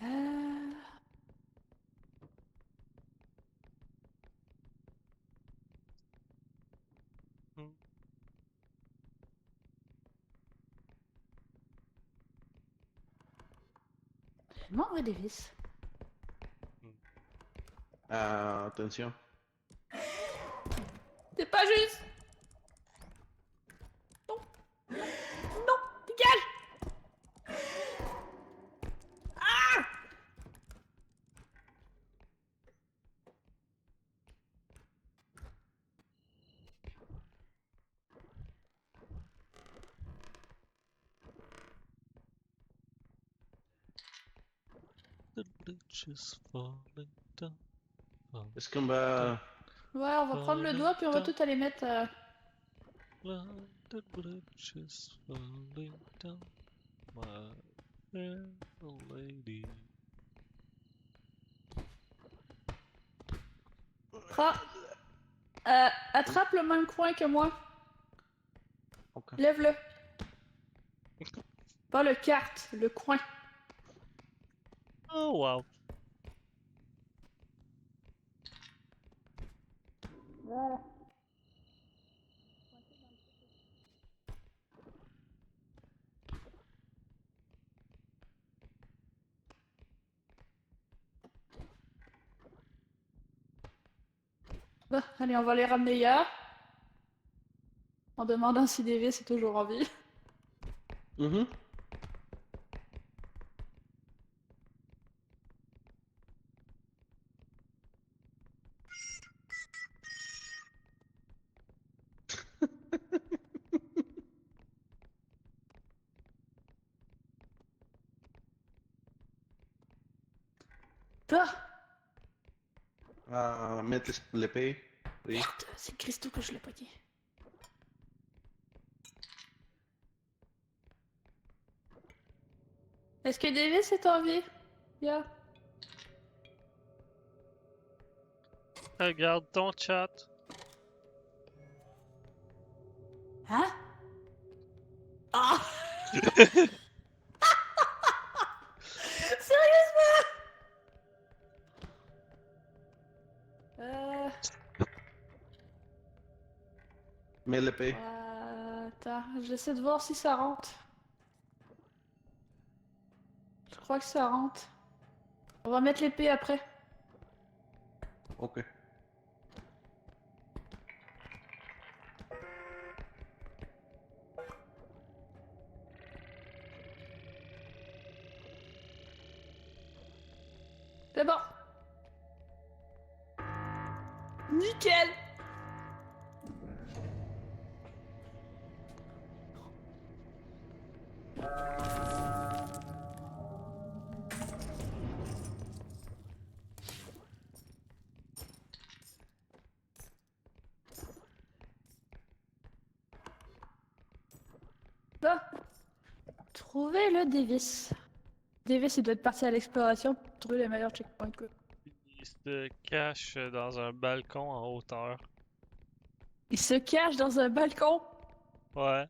Euh... Membre des vis. Attention. C'est pas juste. Non. Non. Dégage. Ah. The bridge is falling down. Est-ce qu'on va... Ouais, on va prendre le doigt puis on va tout aller mettre. The bridge is falling down. My fair lady. Prends. Attrape le même coin que moi. Ok. Lève-le. Pas le carte, le coin. Oh wow. Voilà. Bon, allez, on va les ramener hier. En demandant si Davy est toujours en vie. Mhm. Bah, Mettre l'épée. Oui. merde, c'est Christo que je l'ai pas dit. Est-ce que Davy est en vie? Yeah. Regarde ton chat. Hein? Ah! Sérieusement? Mets l'épée. Attends, j'essaie de voir si ça rentre. Je crois que ça rentre. On va mettre l'épée après. Ok. C'est bon. Nickel. Bon. Trouver le Davis. Davis, il doit être parti à l'exploration pour trouver les meilleurs checkpoints. Quoi. Il se cache dans un balcon en hauteur. Il se cache dans un balcon. Ouais.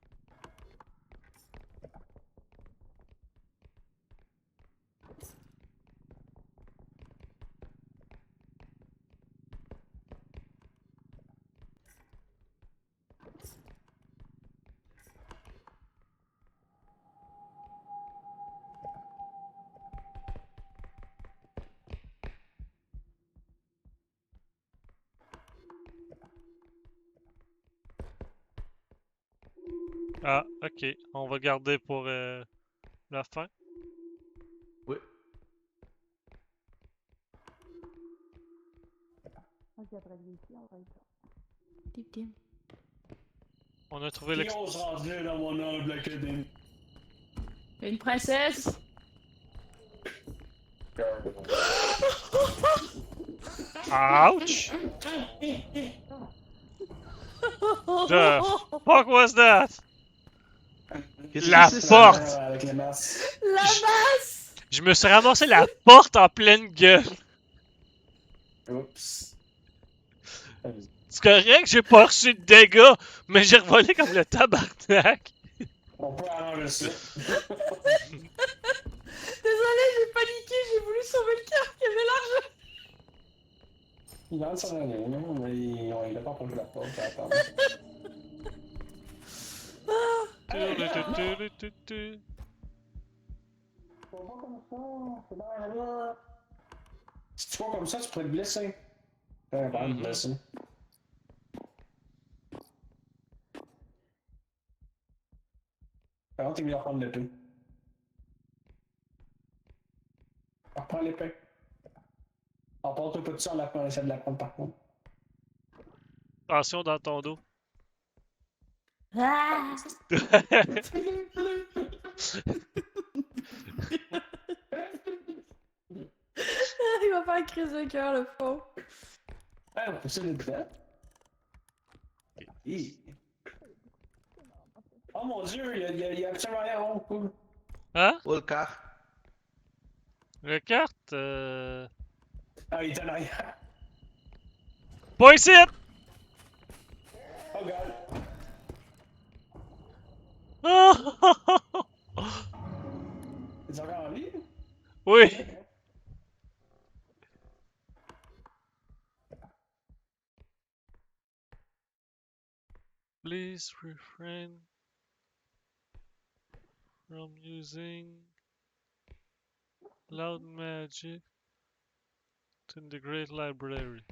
Ah, ok. On va garder pour la fin. Oui. On a trouvé Qui ose rentrer dans mon humble académie? Une princesse. Ouch! The fuck was that? Qu'est-ce La que c'est, porte! ça? Avec les masses. La masse. Je me suis ramassé la porte en pleine gueule. Oups. C'est correct, j'ai pas reçu de dégâts, mais j'ai revolé comme le tabarnak. On peut arranger ça. Désolé, j'ai paniqué, j'ai voulu sauver le cœur qui avait l'argent. Il va s'en aller, non? Mais il a pas proche de la porte, attends. Tu-tu-tu-tu-tu. Faut pas comme ça, c'est dans là. Si tu fais comme ça, tu pourrais te blesser. Pas te blesser. Par contre, il vient prendre l'épée. Reprends l'épée. Emporte-toi pas de ça, on essaie de la prendre par contre. Attention dans ton dos. Ah. Il va faire une crise de cœur, le faux. Ah, on peut ça dedans. Hi. Oh mon dieu, il y a absolument rien en haut. Hein? Oh, le car. La carte? Ah, il est en arrière. Pas ici! Oh god. T'es encore en vie? Oui! Please refrain from using loud magic in the Great Library.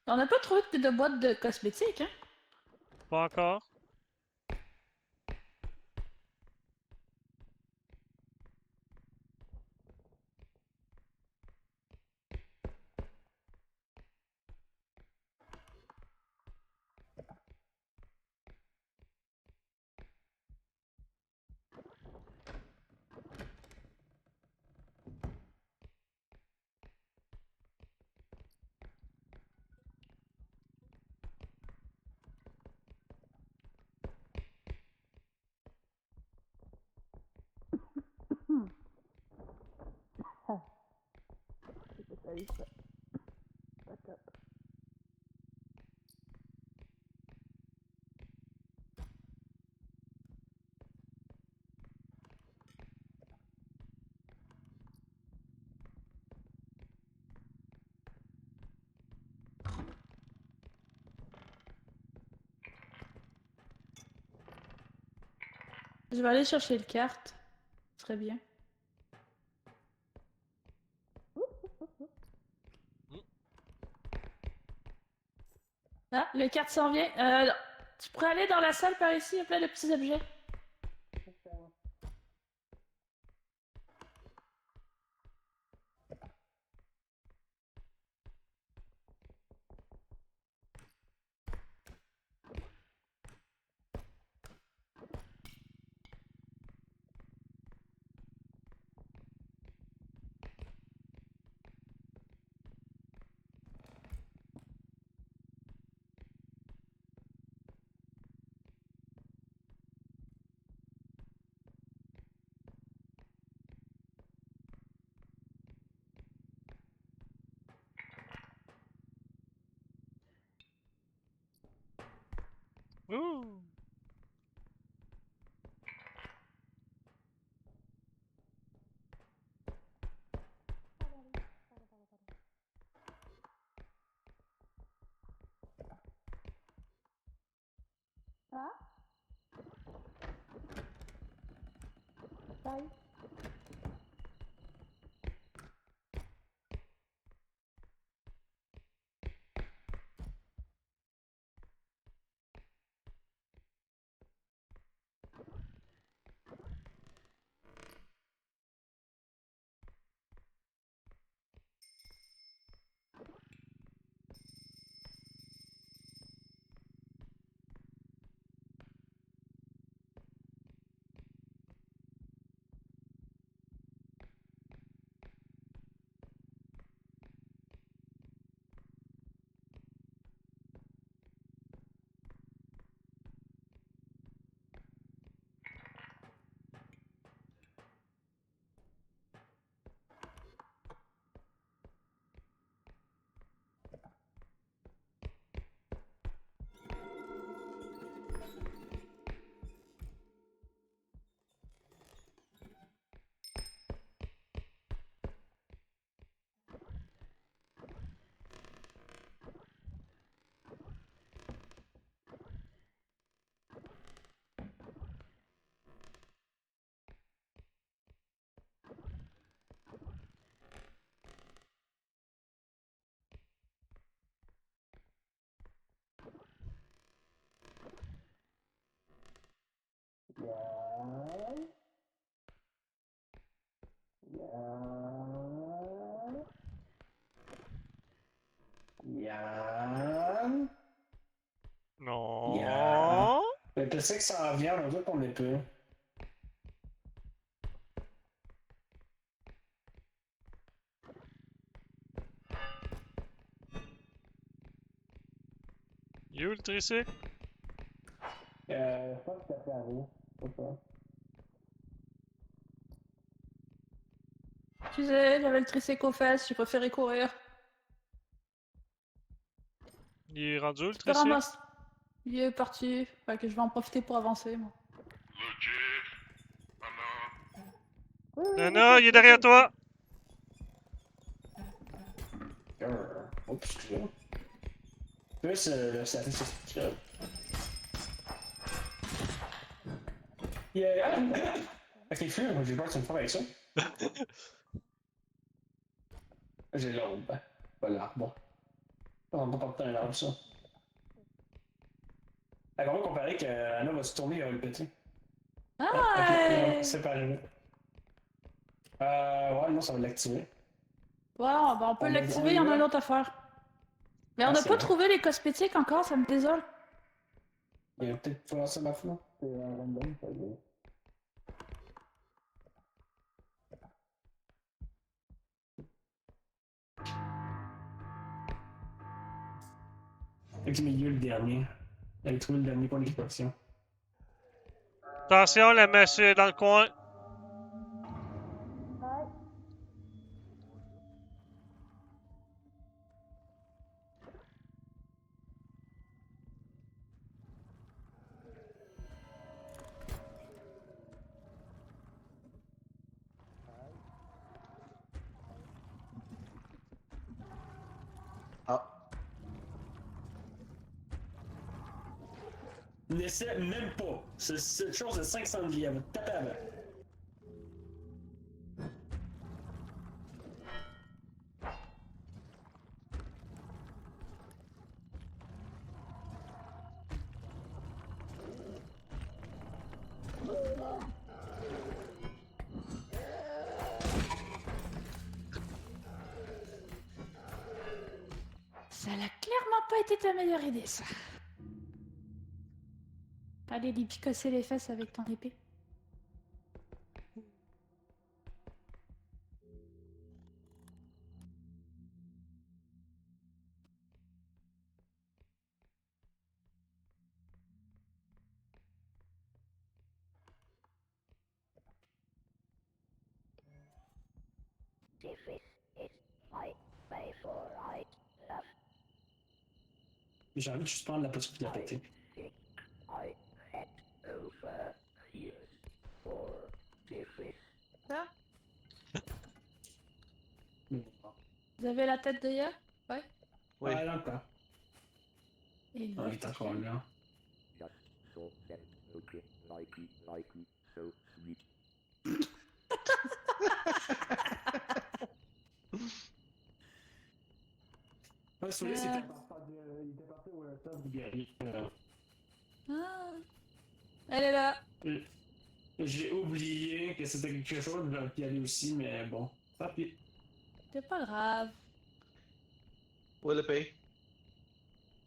On n'a pas trouvé de boîte de cosmétiques, hein? Pas encore? Je vais aller chercher le carte. Très bien. Ah, le carte s'en vient. Tu pourrais aller dans la salle par ici, il y a plein de petits objets. Ouh! Ah? Bye. Yann. Non! Mais tu sais que ça en vient, on veut qu'on est peu. You le tricycle? Je pense que t'as fait à vous. C'est ça. Excusez, j'avais le tricycle aux fesses, j'ai préféré courir. Il est rendu où le Tu peux tricycle? ramasser. Il est parti. Fait que je vais en profiter pour avancer, moi. Logique. Maman. Nana, il est derrière toi! Oups, excusez-moi. Plus, ça fait ça. Yeah. Avec les fleurs, j'ai peur que tu me fasses avec ça. J'ai l'arbre. Pas l'arbre. On va pas porter un arbre, ça. On va comparer qu'Anna va se tourner vers le petit. Ah! Ok, non, c'est pas arrivé. Ouais, non, ça va l'activer. Voilà, ben on peut On l'activer, y il y en a va? une autre à faire. Mais on Ah, n'a c'est pas vrai. trouvé les cosmétiques encore, ça me désole. Il y a peut-être pas ça ma foi. C'est random, ça y est. Avec le milieu, le dernier. Elle a trouvé le dernier point d'expression. Attention, la mèche est dans le coin. N'essaie même pas. C'est une chose de 500 de vie, elle va te taper avant. Ça n'a clairement pas été ta meilleure idée, ça. Allez, lui picosser les fesses avec ton épée. J'ai envie de juste prendre la possibilité de la péter. Ça? Mais bon. Vous avez la tête d'ailleurs? Ouais. Oui. Ouais, là, quoi. Et Ah, il est encore là. Ouais, celui-là, c'était il était parti au top du guerrier. Ah. Elle est là. J'ai oublié que c'était quelque chose, je vais y aller aussi, mais bon. Tant pis. C'est pas grave. Où est l'épée?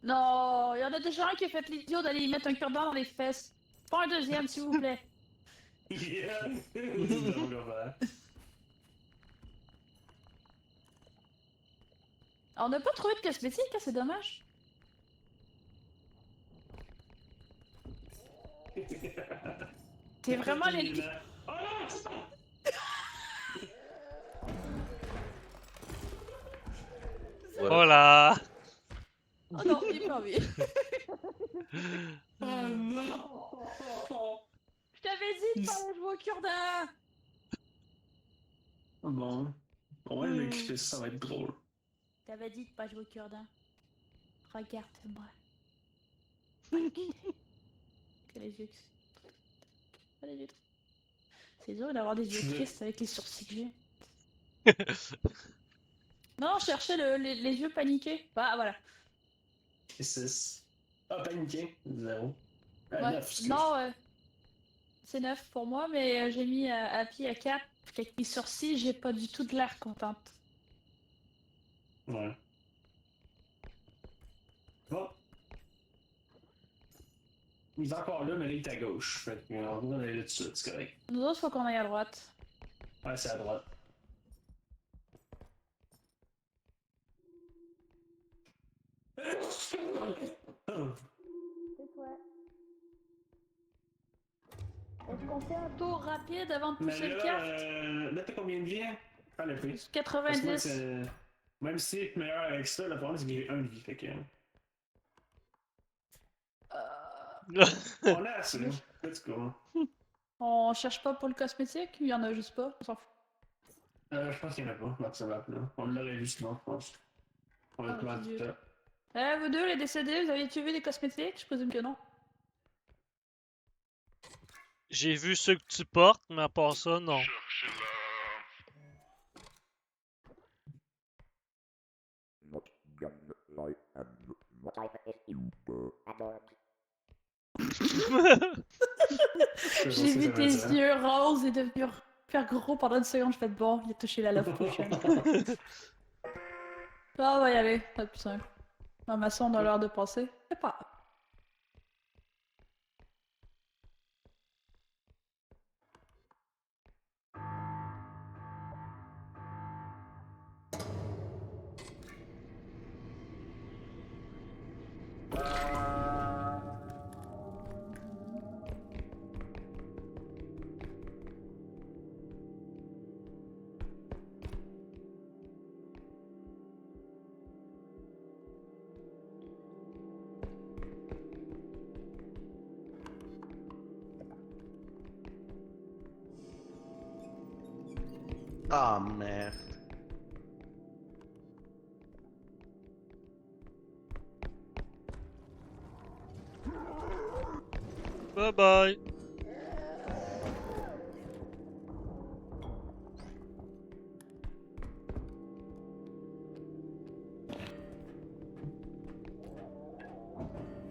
Non, il y en a déjà un qui a fait l'idiot d'aller y mettre un cure-dent dans les fesses. Pas un deuxième, s'il vous plaît. Yeah! C'est drôle, là. On n'a pas trouvé de cosmétique, hein, c'est dommage. T'es vraiment les... Oh non! Voilà! Oh non, il est pas envie. Oh non! Je t'avais dit de pas aller jouer au cure-dent. Bon. On va l'écouter, ça va être drôle. Je t'avais dit de pas jouer au cure-dent. Regarde-moi. Que les yeux... Oh, les yeux... C'est dur d'avoir des yeux tristes avec les sourcils que j'ai. Non, je cherchais les yeux paniqués. Bah voilà. 6. Ah, paniqué. 0. Ouais. 9, excuse. Non, c'est 9 pour moi, mais j'ai mis à pied à 4. Avec mes sourcils, j'ai pas du tout de l'air contente. Ouais. Bon. Il est encore là, mais là, il est à gauche. Fait que, on va aller là dessus, c'est correct. Nous autres, faut qu'on aille à droite. Ouais, c'est à droite. C'est toi. Est-ce qu'on fait un tour rapide avant de Mais pousser le là, carte? là, t'as combien de vie? Hein? Ah, le prix. 90. Même si c'est meilleur avec ça, le problème c'est que j'ai 1 de vie, fait que... On a assez, let's go. On cherche pas pour le cosmétique? Il y en a juste pas, on s'en fout. Je pense qu'il n'y en a pas, dans ce map là. On l'aurait vu sinon, je pense. On va Ah, le trouver mon tout Dieu. à Vous deux, les décédés, vous aviez-tu vu des cosmétiques? Je présume que non. J'ai vu ceux que tu portes, mais à part ça, non. Chercher J'ai vu tes yeux roses et devenir faire gros pendant une seconde. Je fais bon, il a touché la love potion. Ah, on va y aller, c'est plus simple. Ma maçon, on a l'heure de passer. C'est pas. Ah, merde. Bye bye.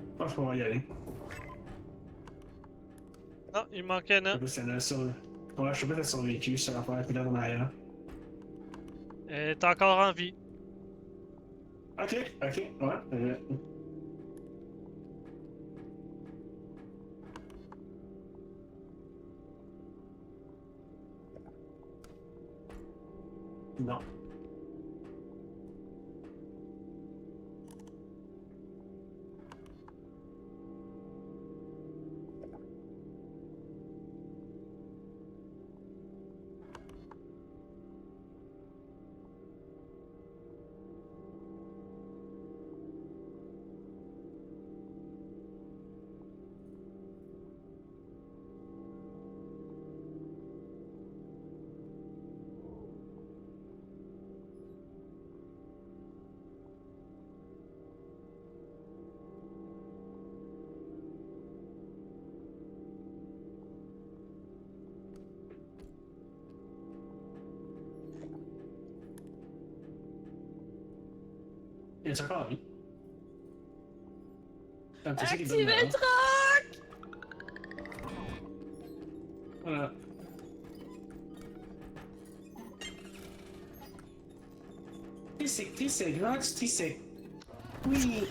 Je pense qu'on va y aller. Non, il manquait Je sais un. pas si elle a sur... Ouais, je sais pas si elle a survécu sur l'affaire, puis là en arrière. Elle est encore en vie. Ok, ouais. Non. Il est encore en vie. Ah, tu sais qu'il donne Activez le dedans. truc! Voilà. T-Sec, Nox, T-Sec. Oui.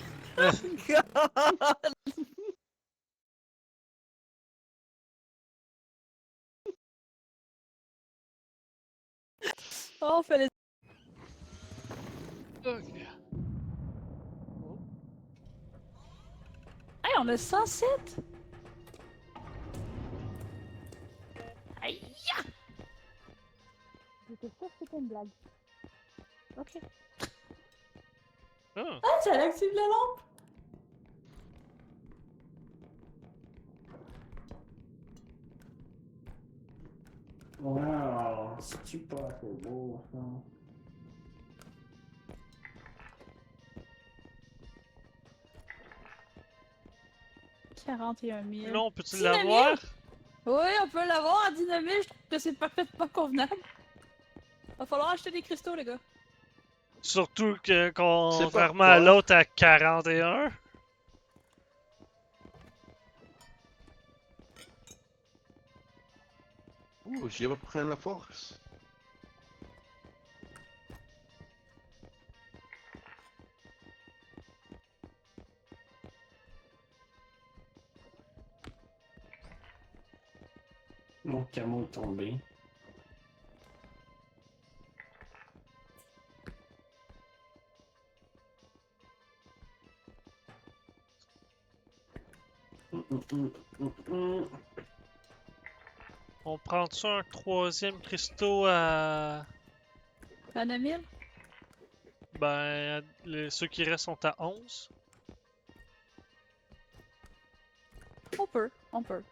Oh, fallait. Ok. Hey, on a 107! Aïe! J'étais sûre que c'était une blague. Ok. Ah. Ah, ça active la lampe! Wow, c'est super beau, ça. 41 000. Là, on peut-tu Dynamite? l'avoir? Oui, on peut l'avoir à dynamite, je trouve que c'est parfaitement convenable. Va falloir acheter des cristaux, les gars. Surtout que, contrairement pas à quoi. l'autre à 41. Ouh, j'y vais pour prendre la force. Mon camo est tombé. On prend-tu un troisième cristaux à... Anamil? Ben, ceux qui restent sont à 11. On peut, on peut.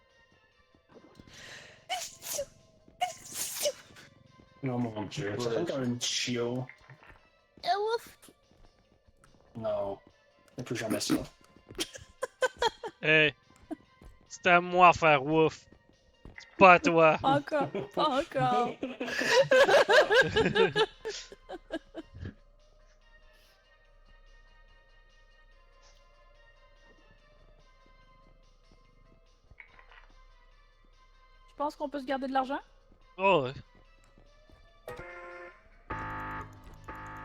Oh mon dieu, ça fait comme une chio. Ah ouf! Non, c'est plus jamais ça. Hey, c'est à moi à faire ouf. C'est pas à toi. Encore, pas encore. Je pense qu'on peut se garder de l'argent. Oh, ouais.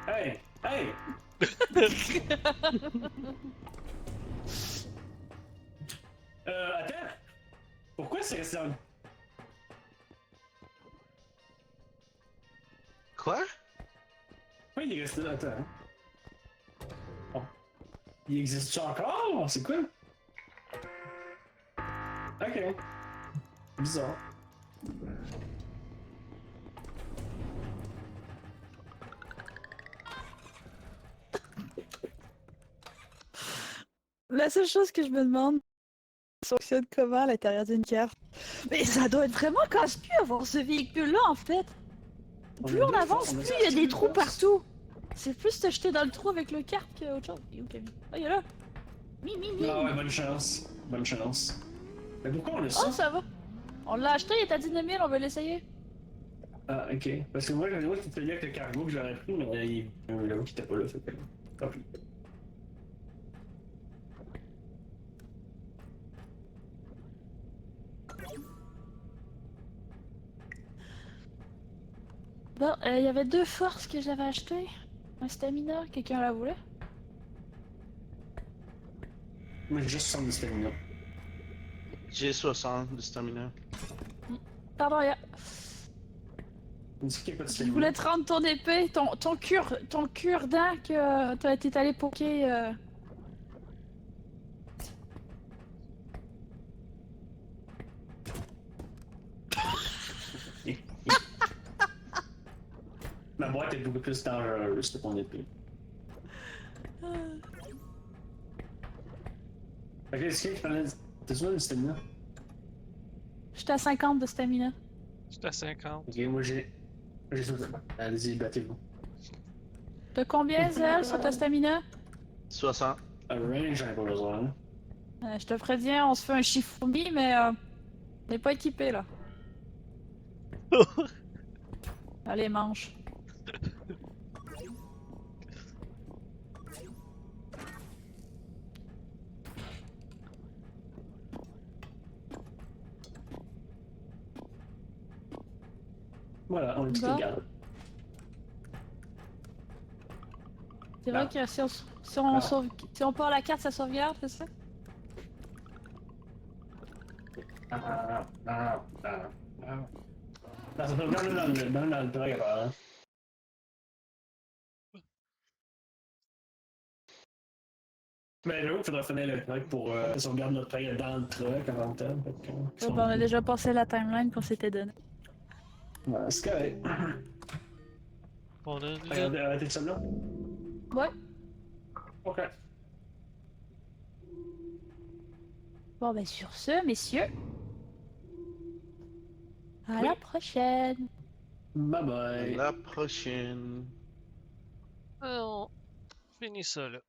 Hey! Hey! Attends! Pourquoi c'est resté dans... Quoi? Pourquoi il est resté là? Attends. Oh. Il existe-tu encore? C'est quoi? Ok. Bizarre. La seule chose que je me demande, ça fonctionne comment à l'intérieur d'une carte. Mais ça doit être vraiment casse-pied avoir ce véhicule-là en fait. Plus on avance, plus il y a des trous partout. C'est plus te jeter dans le trou avec le carte qu'autre chose. Il est où, Camille? Ah, il est là! Mi, mi, mi! Ah ouais, bonne chance. Bonne chance. Mais pourquoi on a Oh, ça? ça va. On l'a acheté, il est à 19 000, on veut l'essayer. Ah, ok. Parce que moi, j'avais dit que c'était lié avec le cargo que j'aurais pris, mais j'avoue qu'il était pas là, fait que. Tant pis. Bon, il y avait 2 forces que j'avais achetées. Un stamina, quelqu'un la voulait? Moi, j'ai juste 70 stamina. J'ai 60 de stamina. Pardon, y'a. Il dit qu'il n'y a pas de Je stamina. voulais te rendre ton épée, ton cure-dent que t'as été allé poker. Ma boîte est beaucoup plus dangereuse que ton épée. Ok, est-ce qu'il fallait. T'as-tu une stamina? J'étais à 50 de stamina. J'étais à 50. Ok, moi j'ai. J'ai tout. Allez-y, battez-vous. T'as combien, Zell, sur ta stamina? 60. À range, j'en ai pas besoin. Je te préviens, on se fait un Shifumi, mais on n'est pas équipé là. Allez, mange. Voilà, on est tous Bon. égales. C'est vrai Ah. que Ah. si on part la carte, ça sauvegarde, c'est ça? Non, ça peut regarder dans le truc, hein. Mais j'avoue qu'il faudrait finir le truc pour sauvegarder notre truc dans le truc avant le temps. Ouais, ben, on a déjà passé la timeline qu'on s'était donnée. Ouais, c'est correct. On a Regardez, arrêtez de là. Ouais. Ok. Bon, ben sur ce, messieurs. À Oui. la prochaine. Bye À bye. la prochaine. on finit ça là.